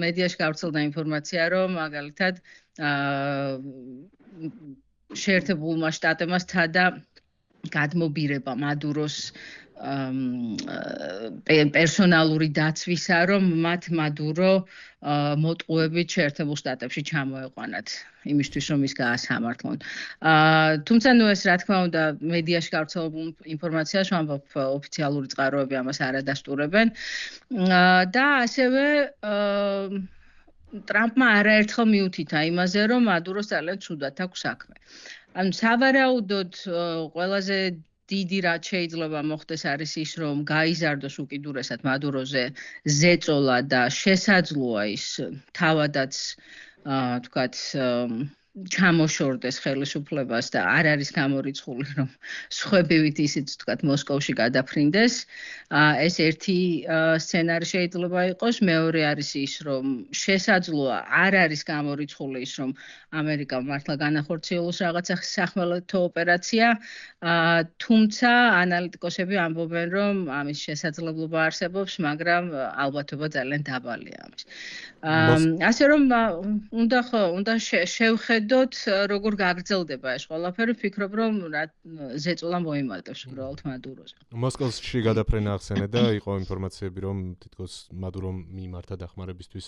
მედიაში გავრცელდა ინფორმაცია, რომ მაგალითად შეერთებულმა შტატებმა სცადა გადმობირება მადუროს პერსონალური დაცვისა, რომ მათ მადურო მოტყუებით შეერთებულ შტატებში ჩამოეყვანათ იმისთვის, რომ ის გაასამართლონ. თუმცა ეს რა თქმა უნდა მედიაში გავრცელებულ ინფორმაციას ვამბობ, ოფიციალური წყაროები ამას არ ადასტურებენ და ასევე ტრამპმა არაერთხელ მიუთითა იმაზე, რომ მადუროს ძალიან ცუდად აქვს საქმე. ანუ სავარაუდოდ ყველაზე დიდი რაც შეიძლება მოხდეს არის ის, რომ გაიზარდოს უკიდურესად მადუროზე ზეწოლა და შესაძლოა ის თავადაც თქვათ ჩამოშორდეს ხელისუფლებას და არ არის გამორიცხული, რომ სხვებივით ისიც თქვათ მოსკოვში გადაფრინდეს. ეს ერთი სცენარი შეიძლება იყოს, მეორე არის ის, რომ შესაძლოა არ არის გამორიცხული ის, რომ ამერიკა მართლა განახორციელოს რაღაცა სახმელეთო ოპერაცია, თუმცა ანალიტიკოსები ამბობენ, რომ ამის შესაძლებლობა არსებობს, მაგრამ ალბათობა ძალიან დაბალია ამის. ასე რომ უნდა შევხედოთ, როგორ გაგრძელდება ეს ყველაფერი, ვფიქრობ, რომ ზეწოლა მოიმატებს უბრალოდ მადუროზე. მოსკოვში გადაფრენა ახსენე და იყო ინფორმაციები, რომ თითქოს მადურომ მიმართა დახმარებისთვის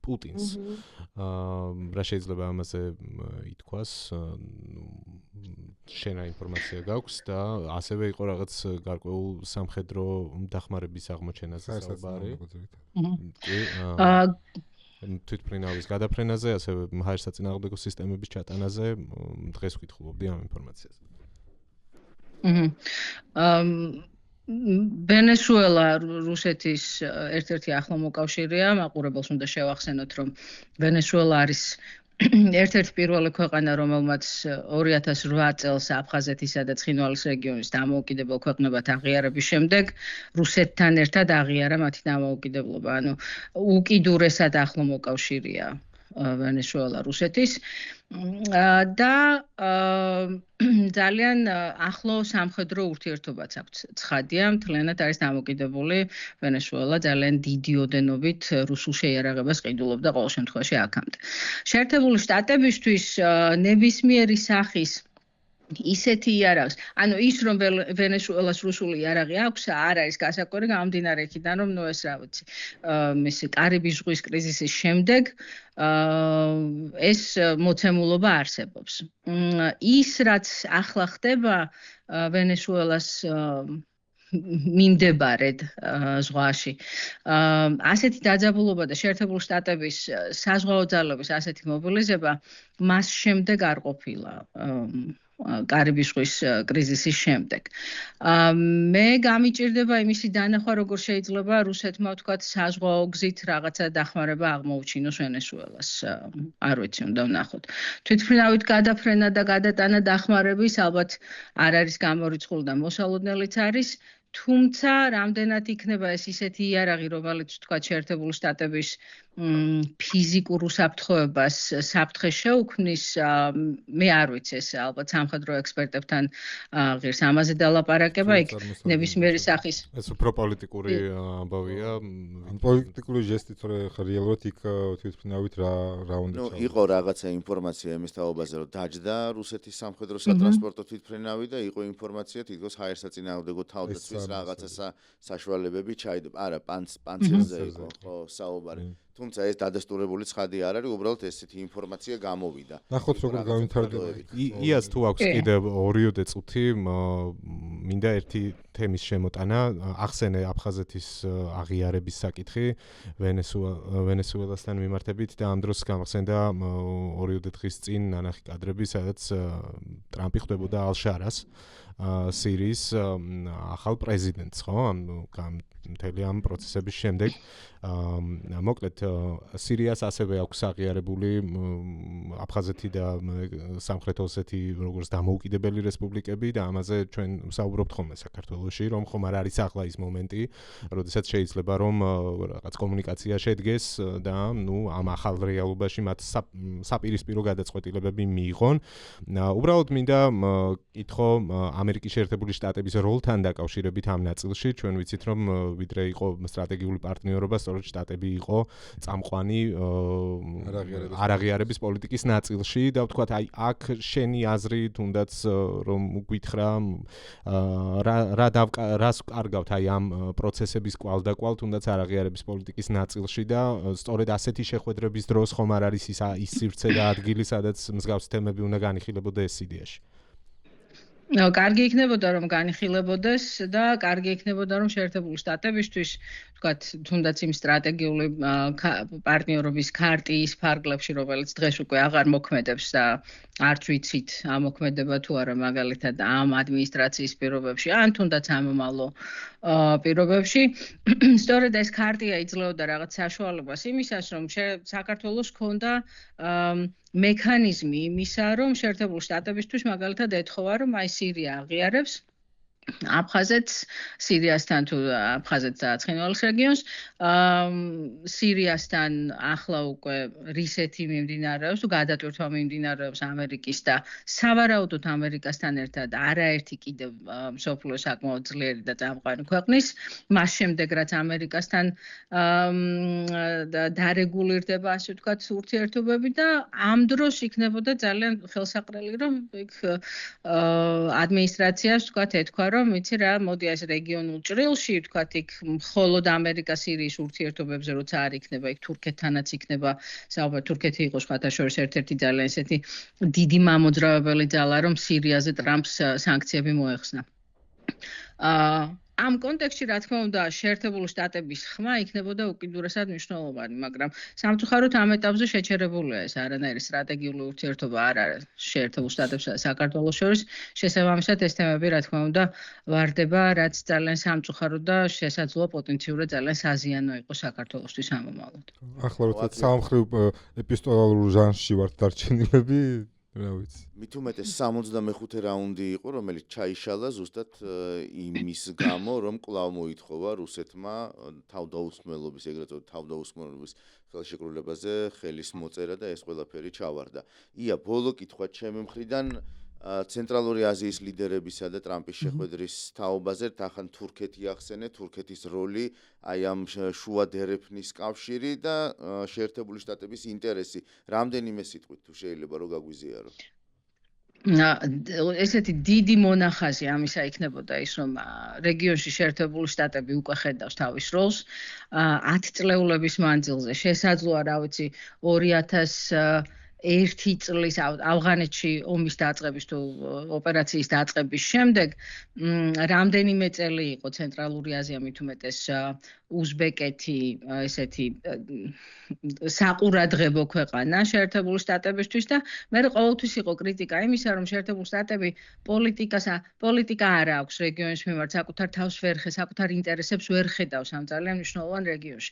პუტინს. რა შეიძლება ამაზე ითქვას? შენ ინფორმაცია გაქვს და ასევე იყო რაღაც გარკვეულ სამხედრო დახმარების აღმოჩენაზე საუბარი. თვითმფრინავის გადაფრენაზე, ასევე ჰაერსაწინააღმდეგო სისტემების ჩატანაზე დღეს ვკითხულობდი ამ ინფორმაციას. ვენესუელა რუსეთის ერთ-ერთი ახლო მოკავშირეა, მაყურებელს უნდა შევახსენოთ, რომ ვენესუელა არის ერთ-ერთი პირველი ქვეყანა, რომელმაც 2008 წელს აფხაზეთისა და ცხინვალის რეგიონის დამოუკიდებელ ქვეყნებად აღიარების შემდეგ რუსეთთან ერთად აღიარა მათი დამოუკიდებლობა. ანუ უკიდურესად ახლო მოკავშირეა ვენესუელა რუსეთის და ძალიან ახლო სამხედრო ურთიერთობაც აქვს. ცხადია, მთლიანად არის დამოკიდებული ვენესუელა ძალიან დიდი ოდენობით რუსულ შეიარაღებას ყიდულობდა ყოველ შემთხვევაში აქამდე. შეერთებული შტატებისთვის ნებისმიერი სახის ისეთი იარაღს, ანუ ის რომ ვენესუელას რუსული იარაღი აქვს, არ არის გასაკვირი გამომდინარე იქიდან, რომ ეს რა ვიცი, მისი კარიბის ზღვის კრიზისის შემდეგ ეს მოცემულობა არსებობს. ის რაც ახლა ხდება ვენესუელას მიმდებარედ ზღვაში. ასეთი დაძაბულობა და შეერთებული შტატების საზღვაო ძალების ასეთი მობილიზება მას შემდეგ არ ყოფილა. კარიბის ზღვის კრიზისის შემდეგ. მე გამიჭირდება იმისი დანახვა, როგორ შეიძლება რუსეთმა ვთქვათ საზღვაო გზით რაღაცა დახმარება აღმოუჩინოს ვენესუელას. არ ვიცი, უნდა ვნახოთ. თვითმფრინავით გადაფრენა და გადატანა დახმარების ალბათ არ არის გამორიცხული და მოსალოდნელიც არის. თუმცა რამდენად იქნება ეს ისეთი იარაღი, რომელიც ვთქვათ შეერთებული შტატების ფიზიკურ უსაფრთხოებას საფრთხე შეუქმნის, მე არ ვიცი, ეს ალბათ სამხედრო ექსპერტებთან ღირს ამაზე დალაპარაკება, იქ ნებისმიერი სახის. ეს უფრო პოლიტიკური ამბავია. პოლიტიკური ჟესტი, თორე რეალურად იქ თვითმფრინავით რა უნდა ჩავარდეთ. იყო რაღაცა ინფორმაცია იმის თაობაზე, რომ დაჯდა რუსეთის სამხედრო სატრანსპორტო თვითმფრინავი და იყო ინფორმაცია თითქოს ჰაერსაწინააღმდეგო თავდაცვის რაღაცა საშუალებები ჩაიდობა. არა, პანცირზე იყო ხო საუბარი. თუმცა ეს დადასტურებული ცხადი არ არის, უბრალოდ ესეთი ინფორმაცია გამოვიდა. ნახოთ როგორ გავითარდება. იას თუ აქვს კიდევ 2 წუთი, მინდა ერთი თემის შემოტანა, ახსენე აფხაზეთის აღიარების საკითხი ვენესუელასთან მიმართებით და ამ დროს გამახსენდა 2 დღის წინ ნანახი კადრები, სადაც ტრამპი ხვდებოდა ალ-შარას, სირიის ახალ პრეზიდენტს, ხო? მთელი ამ პროცესების შემდეგ მოკლედ სირიას ასევე აქვს აღიარებული აფხაზეთი და სამხრეთ ოსეთი როგორც დამოუკიდებელი რესპუბლიკები და ამაზე ჩვენ ვსაუბრობთ ხოლმე საქართველოში, რომ ხომ არ არის ახლა ის მომენტი, როდესაც შეიძლება რომ რაღაც კომუნიკაცია შედგეს და ამ ახალ რეალობაში მათ საპირისპირო გადაწყვეტილებები მიიღონ. უბრალოდ მინდა კითხო ამერიკის შეერთებული შტატების როლთან დაკავშირებით ამ ნაწილში, ჩვენ ვიცით რომ ვიდრე იყო სტრატეგიული პარტნიორობა, სწორედ შტატები იყო წამყვანი არაღიარების პოლიტიკის ნაწილში და ვთქვათ, აი აქ შენი აზრი თუნდაც რომ გითხრა რას კარგავთ აი ამ პროცესების კვალდაკვალ თუნდაც არაღიარების პოლიტიკის ნაწილში და სწორედ ასეთი შეხვედრების დროს ხომ არ არის ის სივრცე და ადგილი, სადაც მსგავსი თემები უნდა განიხილებოდა ეს იდეაში. კარგი იქნებოდა რომ განიხილებოდეს და კარგი იქნებოდა რომ შეერთებული შტატებისთვის ვთქვათ თუნდაც იმ სტრატეგიული პარტნიორობის ქარტიის ფარგლებში რომელიც დღეს უკვე აღარ მოქმედებს და არც ვიცით ამოქმედება თუ არა მაგალითად ამ ადმინისტრაციის პირობებში ან თუნდაც ამომავლო პირობებში სწორედ ეს ქარტია იძლეოდა რაღაც საშუალებას იმისას რომ საქართველოს ჰქონდა მექანიზმი იმისა, რომ შეერთებული შტატებისთვის მაგალითად ეთხოვა, რომ აი სირია აღიარებს აფხაზეთს, სირიასთან თუ აფხაზეთს და ცხინვალის რეგიონს, სირიასთან ახლა უკვე რისეთი მიმდინარეობს, გადატვირთვა მიმდინარეობს ამერიკის და სავარაუდოდ ამერიკასთან ერთად არაერთი კიდევ მსოფლიოს საკმაოდ ძლიერი და წამყვანი ქვეყნის, მას შემდეგ რაც ამერიკასთან დარეგულირდება, ასე ვთქვათ, ურთიერთობები და ამ დროს იქნებოდა ძალიან ხელსაყრელი, რომ იქ ადმინისტრაციას ვთქვათ, ეთქვა რომ იცი რა, მოდი ეს რეგიონულ ჭრილში, ვთქვათ, იქ მხოლოდ ამერიკა-სირიის ურთიერთობებზე როცა არ იქნება, იქ თურქეთთანაც იქნება, საუბარი თურქეთი იყო სხვათა შორის ერთ-ერთი ძალიან ესეთი დიდი მამოძრავებელი ძალა, რომ სირიაზე ტრამპს სანქციები მოეხსნა. ამ კონტექსტში რა თქმა უნდა შეერთებული შტატების ხმა იქნებოდა უკიდურესად მნიშვნელოვანი, მაგრამ სამწუხაროდ ამ ეტაპზე შეჩერებულია ეს არანაირი სტრატეგიული ურთიერთობა არ არის შეერთებულ შტატებსა და საქართველოს შორის. შესაბამისად ეს თემები რა თქმა უნდა ვარდება, რაც ძალიან სამწუხარო და შესაძლოა პოტენციურად ძალიან საზიანო იყოს საქართველოსთვის ამომავლად. ახლა როცა სამხრივ ეპისტოლარულ ჟანრში ვართ დარჩენილები, რა ვიცი. მით უმეტეს 65 რაუნდი იყო, რომელიც ჩაიშალა ზუსტად იმის გამო, რომ კვლავ მოითხოვა რუსეთმა თავდაუსმელობის, ეგრეთ წოდებული თავდაუსმელობის ხელშეკრულებაზე ხელის მოწერა და ეს ყველაფერი ჩავარდა. ია, ბოლო კითხვა ჩემი მხრიდან ცენტრალური აზიის ლიდერებისა და ტრამპის შეხვედრის თაობაზე თან თურქეთი ახსენე, თურქეთის როლი, აი ამ შუა დერეფნის კავშირი და შეერთებული შტატების ინტერესი. რამდენიმე სიტყვით თუ შეიძლება რომ გაგვიზიარო. ესეთი დიდი მონახაზი ამისა იქნებოდა ის, რომ რეგიონში შეერთებული შტატები უკვე ხედავს თავის როლს 10 წლეულების მანძილზე. შესაძლოა, რა ვიცი, 2001 წლის ავღანეთში ომის დაწყების თუ ოპერაციის დაწყების შემდეგ რამდენიმე წელი იყო ცენტრალური აზია, მით უმეტეს უზბეკეთი, ესეთი საყურადღებო ქვეყანა შეერთებული შტატებისთვის და მე ყოველთვის იყო კრიტიკა იმისა, რომ შეერთებული შტატები პოლიტიკა არ აქვს რეგიონის მიმართ, საკუთარ თავს ვერ საკუთარ ინტერესებს ვერ ხედავს ამ ძალიან მნიშვნელოვან რეგიონში.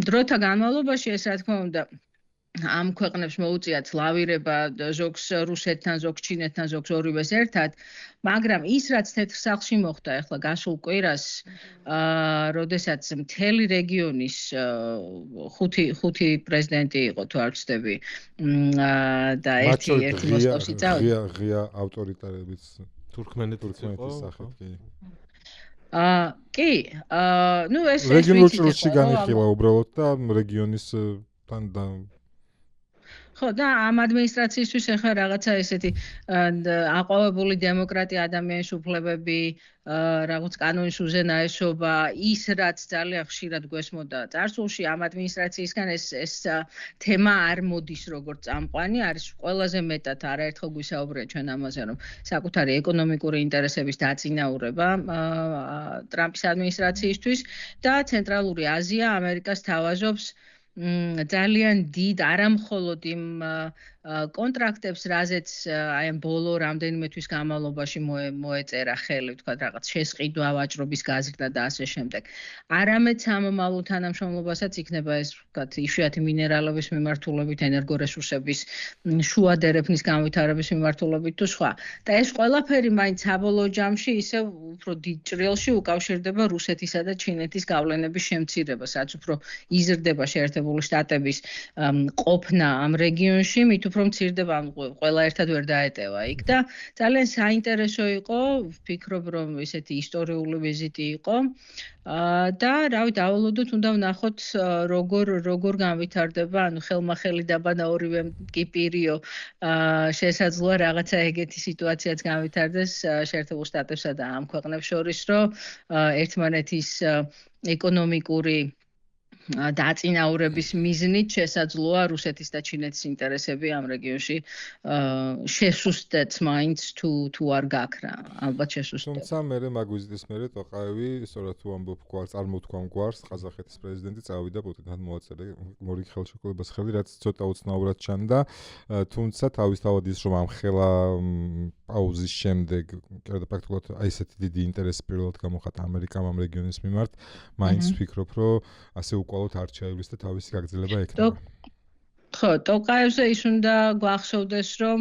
დროთა განმავლობაში ეს რა თქმა უნდა ამ ქვეყნებს მოუწიათ ლავირება ზოგს რუსეთთან, ზოგს ჩინეთთან, ზოგს ორივეს ერთად, მაგრამ ის რაც თეთრ სახლში მოხდა ახლა გასულ კვირას, როდესაც მთელი რეგიონის ხუთი პრეზიდენტი იყო თუ არ ვცდები და ერთი მოსკოვში წავიდა. ღია ავტორიტარებიც თურქმენეთის სახით, კი. კი, ნუ ეს რეგიონულ ჭრილში განიხილა უბრალოდ და რეგიონის თან და ხო და ამ ადმინისტრაციისთვის ახლა რაღაცა ესეთი აყვავებული დემოკრატია, ადამიანის უფლებები, რაღაც კანონის უზენაესობა, ის რაც ძალიან ხშირად გვესმოდა წარსულში ამ ადმინისტრაციისგან ეს თემა არ მოდის როგორც წამყვანი, არის ყველაზე მეტად არაერთხელ გვისაუბრეთ ჩვენ ამაზე, რომ საკუთარი ეკონომიკური ინტერესების დაწინაურება ტრამპის ადმინისტრაციისთვის და ცენტრალური აზია ამერიკას თავაზობს ძალიან დიდ არამხოლოდ იმ კონტრაქტებს, რაზეც აი ამ ბოლო რამდენიმე თვის განმავლობაში მოეწერა ხელი, თქვა რაღაც შესყიდვა, ვაჭრობის გაზრდა და ასე შემდეგ. არამედ სამომავლო თანამშრომლობასაც იქნება ეს, ვთქვათ, იშვიათი მინერალების მიმართულებით, ენერგორესურსების შუა დერეფნის განვითარების მიმართულებით თუ სხვა. და ეს ყველაფერი მაინც საბოლოო ჯამში ისევ უფრო დიდ ჭრილში უკავშირდება რუსეთისა და ჩინეთის გავლენების შემცირებას, რაც უფრო იზრდება შეერთებული შტატების ყოფნა ამ რეგიონში, მით უფრო მცირდება, ყველა ერთად ვერ დაეტევა იქ და ძალიან საინტერესო იყო, ვფიქრობ, რომ ესეთი ისტორიული ვიზიტი იყო და რავი, დავალოდოთ, უნდა ვნახოთ როგორ განვითარდება, ანუ ხელმახელი დაბანა ორივე კი პირიო, შესაძლოა რაღაცა ეგეთი სიტუაციაც განვითარდეს შეერთებულ შტატებსა და ამ ქვეყნებს შორის, რომ ერთმანეთის ეკონომიკური დაწინაურების მიზნით შესაძლოა რუსეთის და ჩინეთის ინტერესები ამ რეგიონში შესუსტდეს მაინც თუ არ გაქრა, ალბათ შესუსტდება. თუმცა მე მაგვიზიტის მერე ტოყაევი, სწორად თუ ამბობ გვარს, წარმოთქვამ გვარს, ყაზახეთის პრეზიდენტი წავიდა პუტინთან მოაწერა მორიგ ხელშეკრულებას ხელი, რაც ცოტა უცნაურად ჩანდა, თუმცა თავისთავად ის რომ ამ ხელა პაუზის შემდეგ, კიდევ პრაქტიკულად აი ესეთი დიდი ინტერესი პირველად გამოხატა ამერიკამ ამ რეგიონის მიმართ, მაინც ვფიქრობ, რომ ასე უკვალოდ არ ჩაივლის და თავისი გაგრძელება ექნება. ხო, ტოყაევზე ის უნდა გვახსოვდეს, რომ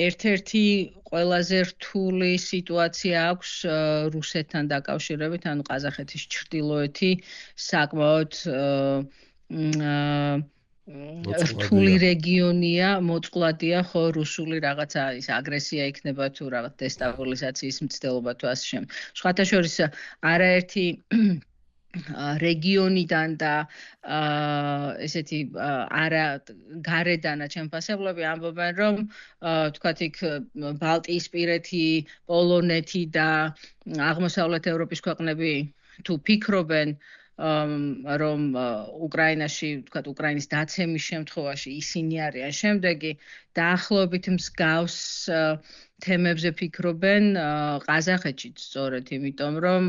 ერთ-ერთი ყველაზე რთული სიტუაცია აქვს რუსეთთან დაკავშირებით, ანუ ყაზახეთის ჩრდილოეთი საკმაოდ რთული რეგიონია, მოწყვლადია, ხო, რუსული რაღაცა ის აგრესია იქნება თუ რაღაც დესტაბილიზაციის მცდელობა თუ ასე შემდეგ. სხვათა შორის არაერთი რეგიონიდან და ესეთი არა გარედანა ჩემფასებლები ამბობენ, რომ თქვათ იქ ბალტიისპირეთი, პოლონეთი და აღმოსავლეთ ევროპის ქვეყნები თუ ფიქრობენ რომ უკრაინაში, თქვათ, უკრაინის დაცემის შემთხვევაში ისინი არიან შემდეგი, დაახლოებით მსგავს თემებზე ფიქრობენ ყაზახეთშიც სწორედ, იმიტომ რომ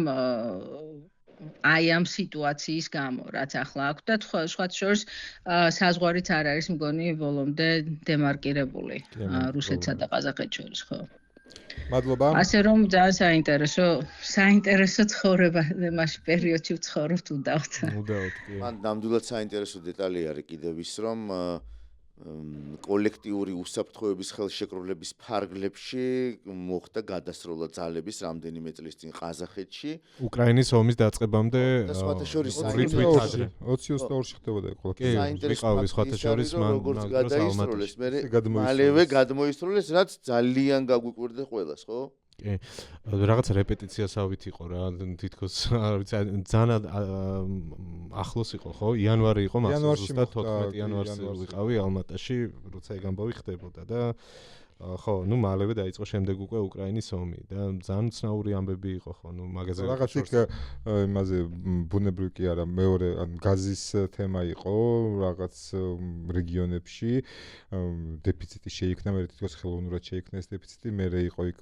აი ამ სიტუაციის გამო, რაც ახლა აქვს და სხვა შორის საზღვარიც არ არის მგონი ბოლომდე დემარკირებული რუსეთსა და ყაზახეთს შორის, ხო? მადლობა. ასე რომ ძალიან საინტერესო ცხოვრება მასში პერიოდში ვცხოვრობთ უდავთ. უდავთ, კი. მან ნამდვილად საინტერესო დეტალი არის კიდევ ის, რომ კოლექტიური უსაფრთხოების ხელშეკრულების ფარგლებში მოხდა გადასროლა ძალების რამდენიმე წლის წინ ყაზახეთში. უკრაინის ომის დაწყებამდე 20-22-ში ხდებოდა ყველაფერი. ვიყავი სხვათა შორის მან როგორც გადაისროლეს, მალევე გადმოისროლეს, რაც ძალიან გაგვიკვირდა ყველას, ხო? კი. რაღაცა რეპეტიციასავით იყო რა, თითქოს ძალიან ახლოს იყო, ხო? იანვარი იყო, მახსოვს ზუსტად 14 იანვარს ვიყავი ალმატაში, როცა ეგ ამბავი ხდებოდა და ხო, ნუ მალევე დაიწყო შემდეგ უკვე უკრაინის ომი და ძალიან ცნაური ამბები იყო, ხო, ნუ მაგაზე რაღაც იქ იმაზე ბუნებრივი კი არა, მეორე ან გაზის თემა იყო რაღაც რეგიონებში, დეფიციტი შეიქმნა, მე თვითონ ხელოვნურად შეიქმნა ეს დეფიციტი, მე იყო იქ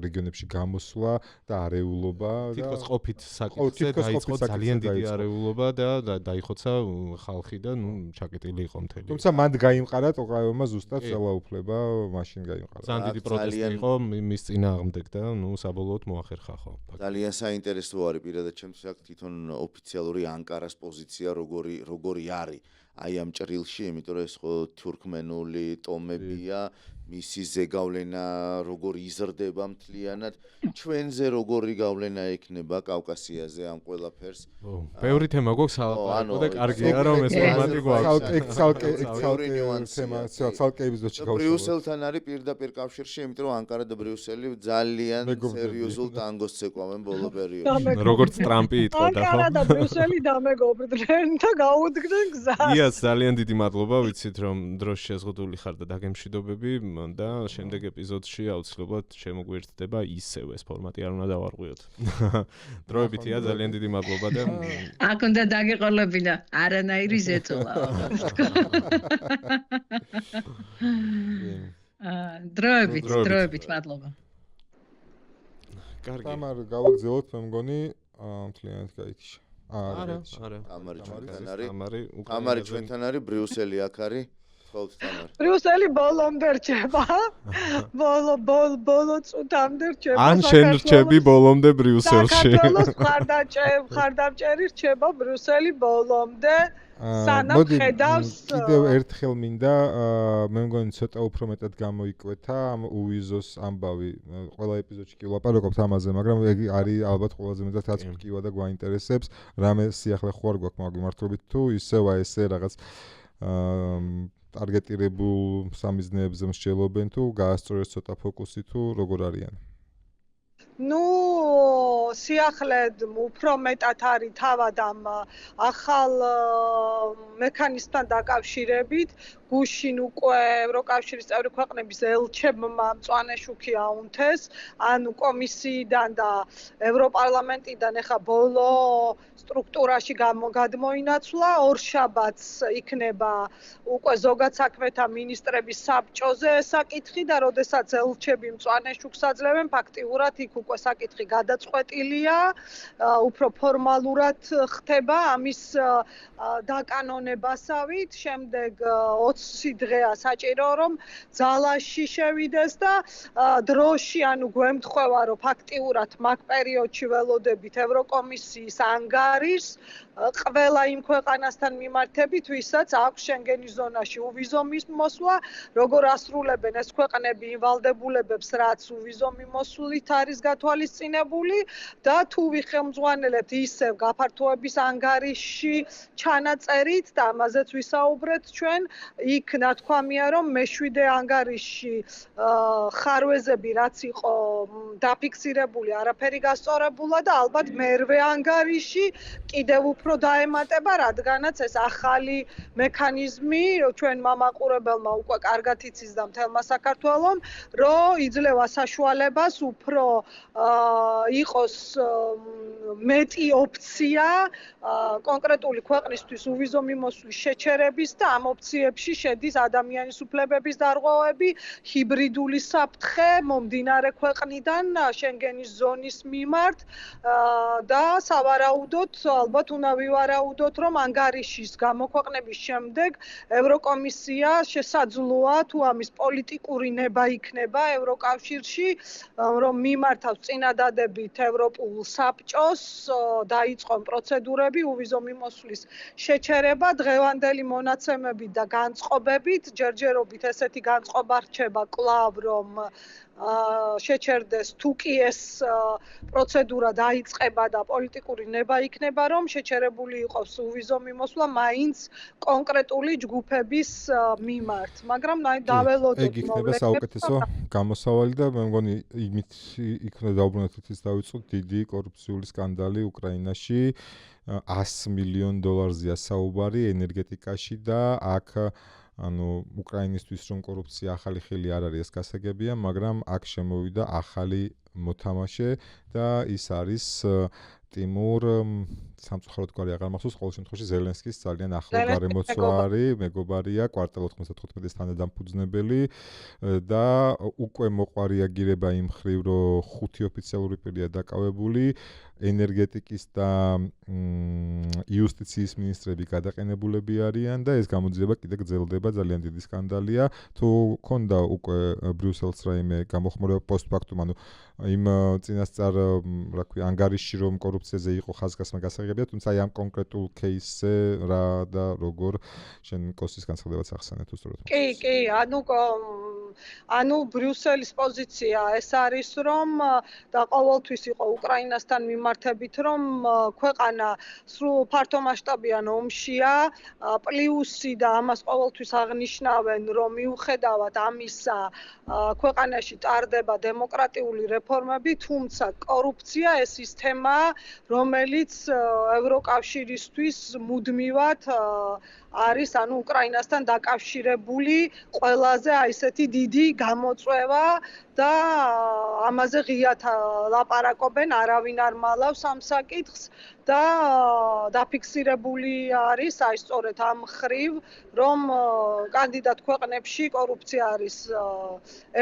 რეგიონებში გამოსვლა და არეულობა და თითქოს ყოფით საკითხზე დაიწყო ძალიან დიდი არეულობა და დაიხოცა ხალხი და ნუ ჩაკეტილი იყო მთელი. თუმცა მანდ გაიმყარა ტოკაევმა ზუსტად ძალაუფლება მაშინ გაიმყარა. ძალიან დიდი პროტესტი იყო მის წინააღმდეგ და ნუ საბოლოოდ მოახერხა ხო. ძალიან საინტერესო არის პირადად ჩემთვის აქ თვითონ ოფიციალური ანკარას პოზიცია როგორი არის აი ამ ჭრილში, იმიტომ რომ ეს ხო თურქმენული ტომებია, მისი ზეგავლენა როგორ იზრდება მთლიანად, ჩვენზე როგორი გავლენა ექნება კავკასიაზე ამ ყველაფერს. ბევრი თემა გვაქვს სალაპარაკო და კარგია რომ ეს ფორმატი გვაქვს. ცალკე ეპიზოდში გავშალოთ. ბრიუსელთან არის პირდაპირ კავშირში, იმიტომ რომ ანკარა და ბრიუსელი ძალიან სერიოზულ ტანგოს ცეკვავენ ბოლო პერიოდში. როგორც ტრამპი იტყოდა ხო? ანკარა და ბრიუსელი დამეგობრდნენ და გაუდგნენ გზას. იას ძალიან დიდი მადლობა, ვიცით რომ დროში შეზღუდული ხარ და დაგემშვიდობები და შემდეგ ეპიზოდში აუცილებლად შემოგვიერთდება ისევ ეს ფორმატი არ უნდა დავარღვიოთ. დროებითია ძალიან დიდი მადლობა და აქ უნდა დაგეყოლებინა არანაირი ზეწოლა. დროებით მადლობა. კარგი. თამარ გავაგზავნოთ მე მგონი მთლიანად გაიქიშა. არა. თამარი ჩვენთან არის, ბრიუსელი აქ არის. ბრიუსელი ბოლომდე რჩება. ბოლო წუთამდე რჩება. ან შენ რჩები ბოლომდე ბრიუსელში. საქართველოს მხარდამჭერი რჩება ბრიუსელი ბოლომდე. სანამ ხედავს კიდევ ერთხელ მინდა მე მგონი ცოტა უფრო მეტად გამოიკვეთა ამ უვიზოს ამბავი. ყველა ეპიზოდში კი ვლაპარაკობთ ამაზე, მაგრამ ეგ არის ალბათ ყველაზე მეტად რაც მკივა და გვაინტერესებს. რამე სიახლე ხო არ გვაქვს მაგმართობით თუ ისევ ესე რაღაც ტარგეტირებულ სამიზნეებზე მსჯელობენ თუ გაასწორეს ცოტა ფოკუსი თუ როგორ არიან? ნუ სიახლედ უფრო მეტად არის თავად ამ ახალ მექანიზმთან დაკავშირებით. გუშინ უკვე ევროკავშირის წევრი ქვეყნების ელჩებმა მწვანე შუქი აუნთეს, ანუ კომისიიდან და ევროპარლამენტიდან ეხა ბოლო სტრუქტურაში გადმოინაცვლა, ორშაბათს იქნება უკვე ზოგად საქმეთა მინისტრების საბჭოზე საკითხი და როდესაც ელჩები მწვანე შუქს აძლევენ, ფაქტიურად იქ უკვე საკითხი გადაწყვეტილია, უფრო ფორმალურად ხდება ამის დაკანონებასავით, შემდეგ 20 დღეა საჭირო რომ ძალაში შევიდეს და დროში, ანუ გვემთხვევა რომ ფაქტიურად მაგ პერიოდში ველოდებით ევროკომისიის ანგარიშს ყველა იმ ქვეყანასთან მიმართებით, ვისაც აქვს შენგენის ზონაში უვიზო მოსვლა, როგორ ასრულებენ ეს ქვეყნები იმ ვალდებულებებს, რაც უვიზო მოსვლით არის გათვალისწინებული და თუ ვიხელმძღვანელებთ ისევ გაფართოების ანგარიშში ჩანაწერით და ამაზეც ვისაუბრეთ ჩვენ, იქ ნათქვამია რომ მე-7 ანგარიშში ხარვეზები რაც იყო დაფიქსირებული, არაფერი გასწორებულა და ალბათ მე-8 ანგარიში კიდევ უფრო დაემატება, რადგანაც ეს ახალი მექანიზმი ჩვენმა მაყურებელმა უკვე კარგად იცის და მთელმა საქართველომ, რომ იძლევა საშუალებას უფრო იყოს მეტი ოფცია კონკრეტული ქვეყნისთვის უვიზო მიმოსვლის შეჩერების და ამ ოფციებში შედის ადამიანის უფლებების დარღვევები, ჰიბრიდული საფრთხე მომდინარე ქვეყნიდან შენგენის ზონის მიმართ და სავარაუდოდ ალბათ უნდა ვივარაუდოთ, რომ ანგარიშის გამოქვეყნების შემდეგ ევროკომისია შესაძლოა თუ ამის პოლიტიკური ნება იქნება ევროკავშირში, რომ მიმართავს წინადადებით ევროპულ საბჭოს დაიწყონ პროცედურები უვიზო მიმოსვლის შეჩერება დღევანდელი მონაცემებით და განწყობებით ჯერჯერობით ესეთი განწყობა რჩება კვლავ რომ შეჩერდეს თუ კი ეს პროცედურა დაიწყება და პოლიტიკური ნება იქნება რომ შეჩერებული იყოს უვიზო მიმოსვლა მაინც კონკრეტული ჯგუფების მიმართ მაგრამ დაველოდოთ ეგ იქნება საუკეთესო გამოსავალი და მე მგონი იმით იქნება დაუბრუნდეთ ის დავიწყოთ დიდი კორუფციული სკანდალი უკრაინაში $100 მილიონ დოლარზეა საუბარი ენერგეტიკაში და აქ ანუ უკრაინისთვის რომ კორუფცია ახალი ხილი არ არის ეს გასაგებია, მაგრამ აქ შემოვიდა ახალი მოთამაშე და ის არის ტიმურ სამწუხაროდ გვარი აღარ მახსოვს, ყოველ შემთხვევაში ზელენსკის ძალიან ახლო გარემოცვარი, მეგობარია, კვარტალ 95-ის თანადამფუძნებელი და უკვე მოყვარი აგირება იმ მხრივ, რომ 5 ოფიციალური პირია დაკავებული, ენერგეტიკის და იუსტიციის მინისტრები გადაყენებულები არიან და ეს გამოძიება კიდე გრძელდება, ძალიან დიდი სკანდალია. თუ ქონდა უკვე ბრიუსელს რაიმე გამოხმაურება პოსტფაქტუმ, ანუ იმ წინასწარ, რა ქვია, ანგარიში რომ კორუფციაზე იყო ხაზგასმა გასაგებია, თუმცა აი ამ კონკრეტულ кейსზე რა და როგორ შენ კოსის განცხადებაც ახსენე თუ სწორად. კი, ანუ ბრიუსელის პოზიცია ეს არის რომ და ყოველთვის იყო უკრაინასთან მიმართებით რომ ქვეყანა სრულ ფართომასშტაბიან ომშია, პლუსი და ამას ყოველთვის აღნიშნავენ რომ მიუხედავად ამისა ქვეყანაში ტარდება დემოკრატიული რეფორმები, თუმცა კორუფცია ეს ის თემაა, რომელიც ევროკავშირისთვის მუდმივად არის ანუ უკრაინასთან დაკავშირებული ყველაზე აი ესეთი დიდი გამოწვევა და ამაზე ღიად ლაპარაკობენ, არავინ არ მალავს ამ საკითხს და დაფიქსირებული არის აი სწორედ ამ ხრივ, რომ კანდიდატ ქვეყნებში კორუფცია არის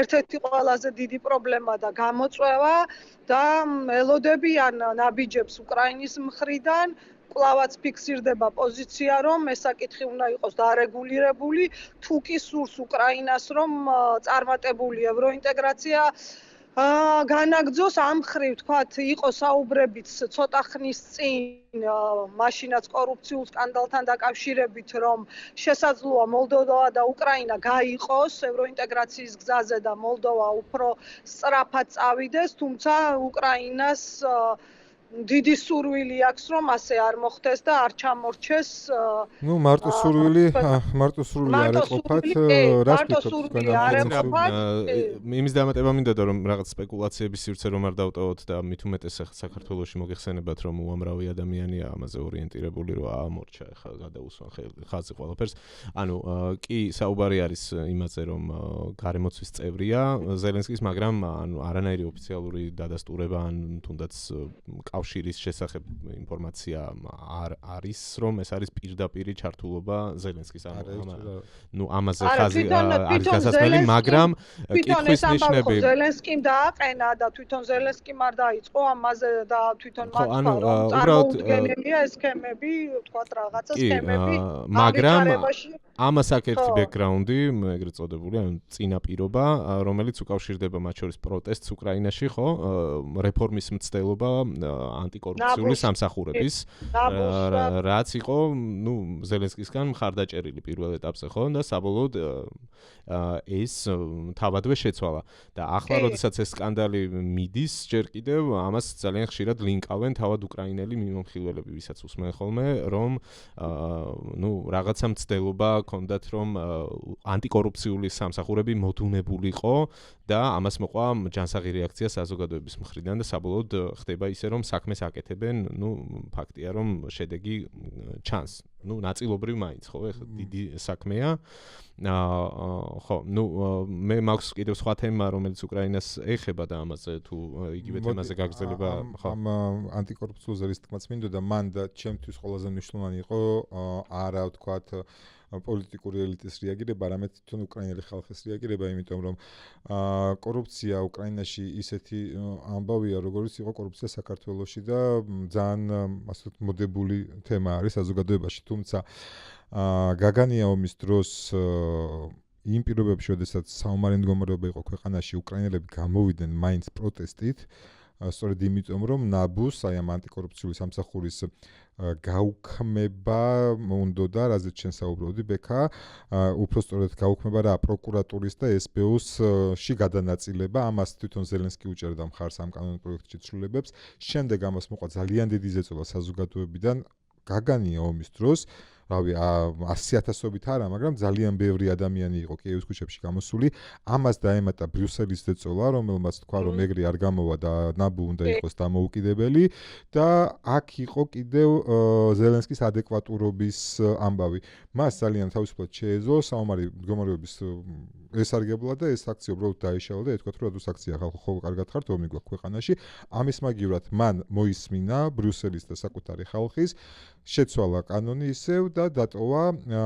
ერთ-ერთი ყველაზე დიდი პრობლემა და გამოწვევა და ელოდებიან ნაბიჯებს უკრაინის მხრიდან კლავაც ფიქსირდება პოზიცია, რომ ეს საკითხი უნდა იყოს დარეგულირებული, თუ კი სურს უკრაინას, რომ წარმატებული ევროინტეგრაცია განაგრძოს ამ ხრივ, თქვათ, იყო საუბრებიც ცოტა ხნის წინ, მაშინაც კორუფციულ სკანდალთან დაკავშირებით, რომ შესაძლოა მოლდოვა და უკრაინა გაიყოს ევროინტეგრაციის გზაზე და მოლდოვა უფრო სწრაფად წავიდეს, თუმცა უკრაინას დიდი სურვილი აქვს რომ ასე არ მოხდეს და არ ჩამორჩეს. ნუ მარტო სურვილი არ ეყოფათ, რას ფიქრობთ? იმის დამატება მინდა და რომ რაღაც სპეკულაციების სივრცე რომ არ დავტოვოთ და მით უმეტეს საქართველოში მოგიხსენებათ რომ უამრავი ადამიანია ამაზე ორიენტირებული რომ ამორჩა ახლა გადაუსვან ხაზი ყველაფერს. ანუ კი საუბარი არის იმაზე რომ გარემოცვის წევრია ზელენსკის, მაგრამ ანუ არანაირი ოფიციალური დადასტურება ან თუნდაც კავშირის შესახებ ინფორმაცია არ არის, რომ ეს არის პირდაპირი ჩართულობა ზელენსკის ანუ ამაზე ხაზი არის გასასმელი, მაგრამ კითხვის ნიშნები ზელენსკიმ დააყენა და თვითონ ზელენსკიმ არ დაიწყო ამაზე და თვითონ წარმოუდგენელია ეს სქემები, ვთქვათ რაღაცა სქემები, მაგრამ ამას აქ ერთი ბექგრაუნდი, ეგრეთ წოდებული, ანუ წინაპირობა, რომელიც უკავშირდება მათ შორის პროტესტს უკრაინაში, ხო? რეფორმის მცდელობა ანტიკორუფციული სამსახურების, რაც იყო, ნუ, ზელენსკისგან მხარდაჭერილი პირველ ეტაპზე, ხო? და საბოლოოდ ეს თავადვე შეცვალა. და ახლა, როდესაც ეს სკანდალი მიდის, ჯერ კიდევ ამას ძალიან ხშირად ლინკავენ თავად უკრაინელი მიმომხილველები, ვისაც უსმენ ხოლმე, რომ ნუ, რაღაცა მცდელობა ქონდათ, რომ ანტიკორუფციული სამსახურები მოდუნებულიყო და ამას მოყვა ჯანსაღი რეაქცია საზოგადოების მხრიდან და საბოლოოდ ხდება ისე რომ საქმეს აკეთებენ, ფაქტია რომ შედეგი ჩანს. ნაწილობრივ მაინც, ხო, ეხლა დიდი საქმეა. ხო, მე მაქვს კიდევ სხვა თემა, რომელიც უკრაინას ეხება და ამაზე თუ იგივე თემაზე გაგრძელება, ხო. ამ ანტიკორუფციულ ზერის თქმაც მინდოდა, მან და ჩემთვის ყველაზე მნიშვნელოვანი იყო არა ვთქვათ პოლიტიკური ელიტის რეაგირება, არამედ თვითონ უკრაინელი ხალხის რეაგირება, იმიტომ რომ კორუფცია უკრაინაში ისეთი ამბავია, როგორც იყო კორუფცია საქართველოში და ძალიან ასე ვთქვათ მოდებული თემა არის საზოგადოებაში, თუმცა გაგანია ომის დროს იმ პირობებში, როდესაც საომარი მდგომარეობა იყო ქვეყანაში, უკრაინელები გამოვიდნენ მაინც პროტესტით, სწორედ იმიტომ რომ ნაბუს, აი ამ ანტიკორუფციული სამსახურის გაუქმება უნდოდა, რაზეც შენ საუბრობდი, ბექა, უფრო სწორედ გაუქმება რა პროკურატურის და SBU-ში გადანაწილება, ამას თვითონ ზელენსკი უჭერდა მხარს ამ კანონურ პროექტში ცვლილებებს. შემდეგ ამას მოყვა ძალიან დიდი ზეწოლა საზოგადოებიდან გაგანია ომის დროს. რავი, 100,000-ობით არა, მაგრამ ძალიან ბევრი ადამიანი იყო კიევის ქუჩებში გამოსული. ამას დაემატა ბრიუსელის ზეწოლა, რომელმაც თქვა, რომ ეგრე არ გამოვა და ნაბუ უნდა იყოს დამოუკიდებელი და აქ იყო კიდევ ზელენსკის ადეკვატურობის ამბავი. მას ძალიან თავისუფლად შეეძლო საომარი მდგომარეობის ესარგებლა და ეს აქცია უბრალოდ დაიშალა და ეთქვათ, რომ რადგან აქცია ხალხო ხო კარგად ხართ, ომი გვაქვს ქვეყანაში. ამის მაგივრად მან მოისმინა ბრიუსელის და საკუთარი ხალხის შეცვალა კანონი ისევ და დატოვა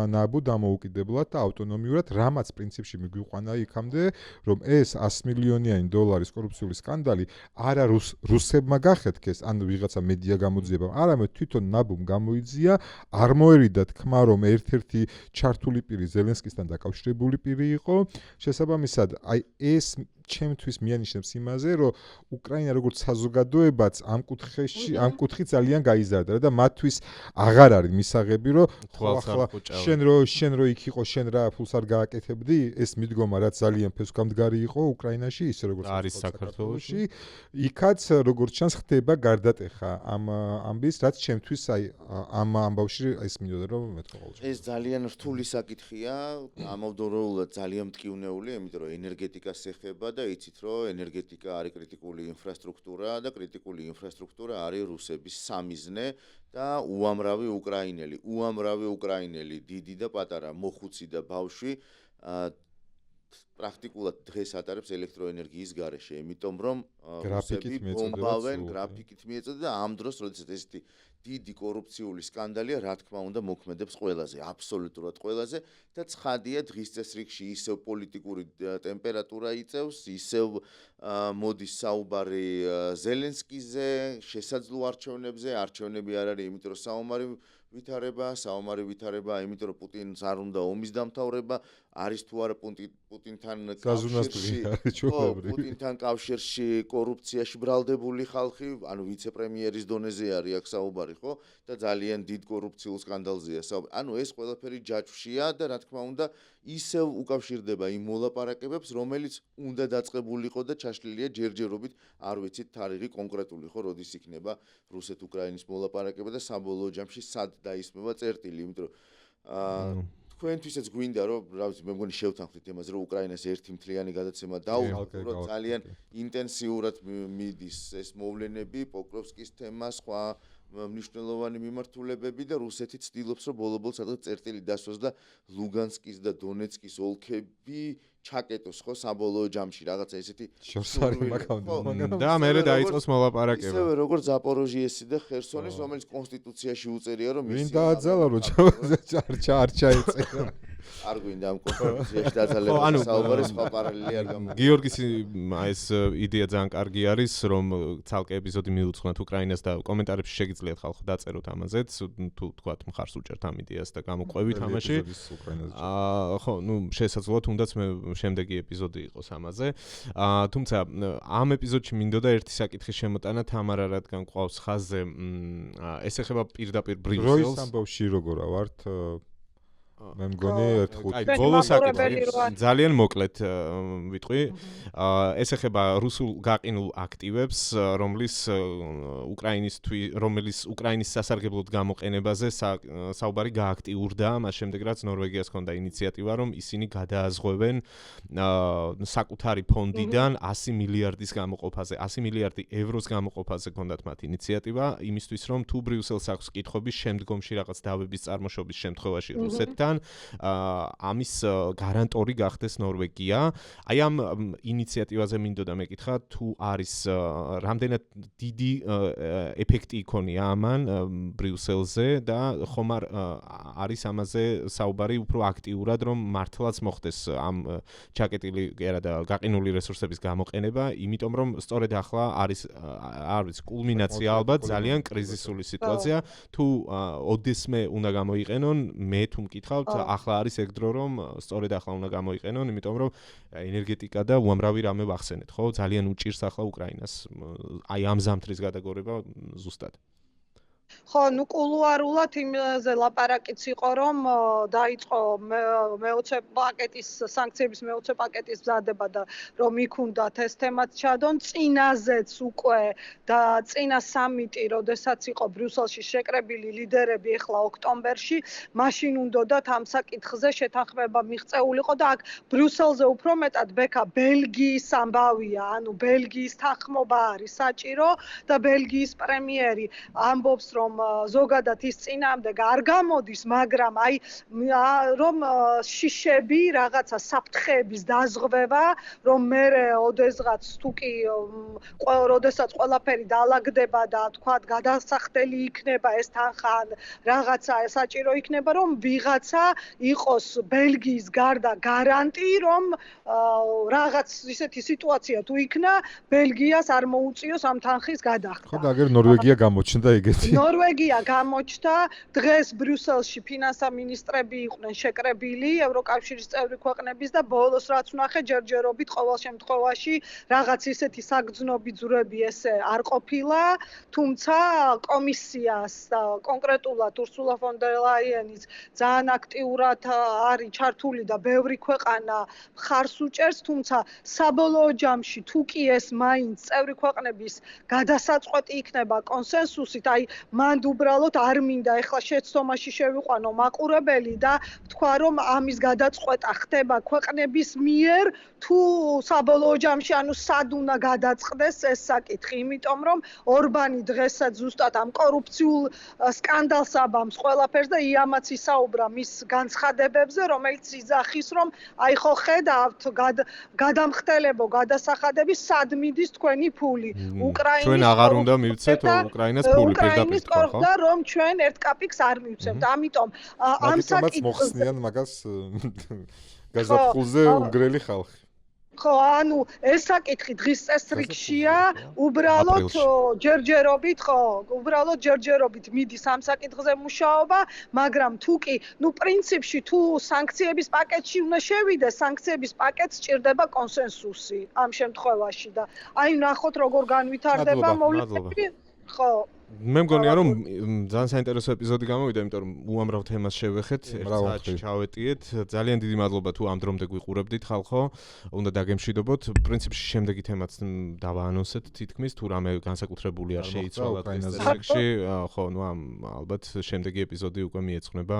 ნაბუ დამოუკიდებლად და ავტონომიურად, რამაც პრინციპში მიგვიყვანა იქამდე, რომ ეს 100 მილიონიანი დოლარის კორუფციული სკანდალი არა რუსებმა გახეთქეს, ან ვიღაცა მედია გამოძიება, არამედ თვითონ ნაბუმ გამოიძია, არ მოერიდა თქმა, რომ ერთ-ერთი ჩართული პირი ზელენსკისთან დაკავშირებული პირი იყო. შესაბამისად, აი ეს ჩემთვის მიანიშნებს იმაზე, რომ უკრაინა როგორც საზოგადოებაც ამ კუთხით ძალიან გაიზარდა და მათთვის აღარ არის მისაღები, რომ ახლა შენ რო იქ იყო, შენ რა ფულს არ გააკეთებდი, ეს მიდგომა რაც ძალიან ფესვგამდგარი იყო უკრაინაში, ისე როგორც არის საქართველოში, იქაც როგორც ჩანს ხდება გარდატეხა ამ ამბის, რაც ჩემთვის აი ამ ამბავში ეს მინდოდა რომ მეთქვა. ეს ძალიან რთული საკითხია, ამავდროულად ძალიან მტკივნეული, იმიტომ რომ ენერგეტიკას ეხება და იცით რომ ენერგეტიკა არის კრიტიკული ინფრასტრუქტურა და კრიტიკული ინფრასტრუქტურა არის რუსების სამიზნე და უამრავი უკრაინელი, დიდი და პატარა, მოხუცი და ბავშვი პრაქტიკულად დღეს ატარებს ელექტროენერგიის გარეშე, იმიტომ რომ რუსები ბომბავენ, გრაფიკით მიეწოდება და ამ დროს, როდესაც ესეთი დიდი კორუფციული სკანდალია, რა თქმა უნდა, მოქმედებს ყველაზე, აბსოლუტურად ყველაზე და ცხადია დღის წესრიგში ისევ პოლიტიკური ტემპერატურა იწევს, ისევ მოდის საუბარი ზელენსკიზე, შესაძლო არჩევნებზე, არჩევნები არ არის, იმიტომ რომ საომარი ვითარება, იმიტომ რომ პუტინს არ უნდა ომის დამთავრება, არის თუ არა პუტინთან კავშირში კორუფციაში ბრალდებული ხალხი, ანუ ვიცე-პრემიერის დონეზე არის აქ საუბარი, ხო? და ძალიან დიდ კორუფციულ სკანდალზეა საუბარი. ანუ ეს ყველაფერი ჯაჭვშია და რა თქმა უნდა, ისევ უკავშირდება იმ მოლაპარაკებებს, რომელიც უნდა დაწყებულიყო და ჩაშლილია ჯერჯერობით, არ ვიცით თარიღი კონკრეტული, ხო, როდის იქნება რუსეთ-უკრაინის მოლაპარაკება და საბოლოო ჯამში სად დაისმება წერტილი, იმიტომ რომ თქვენთვისაც გვინდა რომ რა ვიცი მე მგონი შევთანხმდით იმაზე რომ უკრაინას ერთი მთლიანი გადაცემა დაუყუროთ ძალიან ინტენსიურად მიდის ეს მოვლენები პოკროვსკის თემა სხვა მნიშვნელოვანი მიმართულებები და რუსეთი ცდილობს რომ ბოლო-ბოლოს სადღაც წერტილი დასვას და ლუგანსკის და დონეცკის ოლქები ჩაკეტოს ხო საბოლოო ჯამში რაღაცა ესეთი შორსარი მაგავდა და მერე დაიწყოს მოლაპარაკება ისევე როგორც ზაპოროჟიესი და ხერსონის რომელიც კონსტიტუციაში უწერია რომ ვინ დააძალა რომ ჩაეწერა არ გვინდა ამ კონსტიტუციაში დაძალება საუბარი სხვა პარალელი არ გამოდის გიორგის ეს იდეა ძალიან კარგი არის რომ ცალკე ეპიზოდი მიუძღვნათ უკრაინას და კომენტარებში შეგიძლიათ ხალხო დაწეროთ ამაზეც თუ თქვათ მხარს უჭერთ ამ იდეას და გამოყვებით ამაში ხო ნუ შესაძლოა თუნდაც მე შემდეგი ეპიზოდი იყოს ამაზე. თუმცა ამ ეპიზოდში მინდოდა ერთი საკითხის შემოტანა თამარა რადგან ყავს ხაზზე ეს ეხება პირდაპირ ბრიუსელს. როის ამბავში როგორა ვართ? მე მგონი 1-5 ბოლოს აკითხე ძალიან მოკლედ ვიტყვი ეს ეხება რუსულ გაყინულ აქტივებს რომლის უკრაინის სასარგებლოდ გამოყენებაზე საუბარი გააქტიურდა მას შემდეგ რაც ნორვეგიას ჰქონდა ინიციატივა რომ ისინი გადააზღვევენ საკუთარი ფონდიდან 100 მილიარდის გამოყოფაზე 100 მილიარდი ევროს გამოყოფაზე ჰქონდათ მათ ინიციატივა იმისთვის რომ თუ ბრიუსელს აქვს კითხვების შემდგომში რაღაც დავების წარმოშობის შემთხვევაში რუსეთთან ამის გარანტორი გახდეს ნორვეგია. აი ამ ინიციატივაზე მინდოდა მეკითხა თუ არის რამდენად დიდი ეფექტი იქონია ამან ბრიუსელზე და ხომ არის ამაზე საუბარი უფრო აქტიურად რომ მართლაც მოხდეს ამ ჩაკეტილი და გაყინული რესურსების გამოყენება, იმიტომ რომ სწორედ ახლა არის კულმინაცია ალბათ ძალიან კრიზისული სიტუაცია. თუ ოდესმე უნდა გამოიყენონ, მე თუ მკითხავთ, ახლა არის ეგ დრო რომ სწორედ ახლა უნდა გამოიყენონ, იმიტომ რომ ენერგეტიკა და უამრავი რამე ვახსენეთ, ხო? ძალიან უჭირს ახლა უკრაინას. აი ამ ზამთრის გადაგორება ზუსტად. ხო, ნუ კულუარულად იმაზე ლაპარაკიც იყო, რომ დაიწყო მე-20 პაკეტის სანქციების მე-20 პაკეტის მზადება და რომ იქ უნდათ ეს თემაც ჩადონ, წინაზეც უკვე და წინა სამიტი, როდესაც იყო ბრიუსელში შეკრებილი ლიდერები ახლა ოქტომბერში, მაშინ უნდათ ამ საკითხზე შეთანხმება მიღწეულიყო და აქ ბრიუსელზე უფრო მეტად ბექა ბელგიის ამბავია, ანუ ბელგიის თანხმობა არის საჭირო და ბელგიის პრემიერი ამბობს რომ ზოგადად ის წინააღმდეგ არ გამოდის, მაგრამ აი რომ შიშები რაღაცა საფრთხეების დაზღვევა, რომ მე ოდესღაც თუკი როდესაც ყველაფერი დაალაგდება და თქვა გადასახდელი იქნება ეს თანხა რაღაცა საჭირო იქნება, რომ ვიღაცა იყოს ბელგიის გარდა გარანტი, რომ რაღაც ისეთი სიტუაცია თუ იქნა, ბელგიას არ მოუწიოს ამ თანხის გადახდა. ხო, და აგერ ნორვეგია გამოჩნდა ეგეთი. ნორვეგია გამოჩნდა, დღეს ბრიუსელში ფინანსთა მინისტრები იყვნენ შეკრებილი ევროკავშირის წევრი ქვეყნების და ბოლოს რაც ვნახე ჯერჯერობით ყოველ შემთხვევაში რაღაც ისეთი საგრძნობი ძვრები ესე არ ყოფილა, თუმცა კომისიას და კონკრეტულად ურსულა ფონ დერ ლაიენის ძალიან აქტიურად არის ჩართული და ბევრი ქვეყანა მხარს უჭერს, თუმცა საბოლოო ჯამში თუ კი ეს მაინც წევრი ქვეყნების გადასაწყვეტი იქნება კონსენსუსით, აი მანდ უბრალოდ არ მინდა ეხლა შეცდომაში შევიყვანო მაყურებელი და თქვა რომ ამის გადაწყვეტა ხდება ქვეყნების მიერ თუ საბოლოო ჯამში ანუ სად უნდა გადაწყდეს ეს საკითხი, იმიტომ რომ ორბანი დღესაც ზუსტად ამ კორუფციულ სკანდალს აბამს ყველაფერს და იამაც ისაუბრა მის განცხადებებზე, რომელიც იძახის რომ აი ხო ხედავთ გადამხდელებო გადასახადების სად მიდის თქვენი ფული უკრაინის ჩვენ აღარ უნდა მივცეთ უკრაინას ფული პირდაპირ ხო? და რომ ჩვენ ერთ კაპიკს არ მივცემთ. ამიტომ ამ საკითხს მოხსნიან მაგას გაზაფხულზე უნგრელი ხალხი. ხო, ანუ ეს საკითხი დღის წესრიგშია, უბრალოდ ჯერჯერობით მიდის ამ საკითხზე მუშაობა, მაგრამ თუ კი, პრინციპში თუ სანქციების პაკეტში უნდა შევიდეს, სანქციების პაკეტს სჭირდება კონსენსუსი ამ შემთხვევაში და აი ნახოთ როგორ განვითარდება მოვლენები. ხო მე მგონია რომ ძალიან საინტერესო ეპიზოდი გამოვიდა, იმიტომ რომ უამრავ თემას შევეხეთ, ერთ საათში ჩავეტიეთ. ძალიან დიდი მადლობა თუ ამ დრომდე გვიყურებდით ხალხო. უნდა დაგემშვიდობოთ. პრინციპში შემდეგი თემაც დავაანონსეთ თითქმის, თუ რამე განსაკუთრებული არ შეიცვალა ეს წესრიგში. ხო, ალბათ შემდეგი ეპიზოდი უკვე მიეძღვნება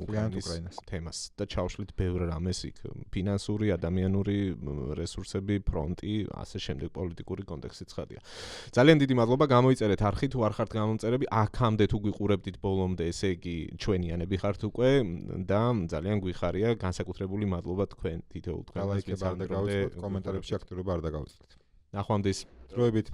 უკრაინის თემას და ჩავშლით ბევრ რამეს იქ, ფინანსური, ადამიანური რესურსები, ფრონტი, ასე შემდეგ პოლიტიკური კონტექსტი ცხადია. ძალიან დიდი მადლობა, გამოიწერეთ არხი თუ არ ხართ გამომწერები, აქამდე თუ გვიყურებდით ბოლომდე, ესე იგი ჩვენიანები ხართ უკვე და ძალიან გვიხარია, განსაკუთრებული მადლობა თქვენ თითოეულ თქვენს ლაიქებს არ დაგავიწყოთ, კომენტარებში აქტიურობა არ დაგავიწყოთ. ნახვამდის. დროებით.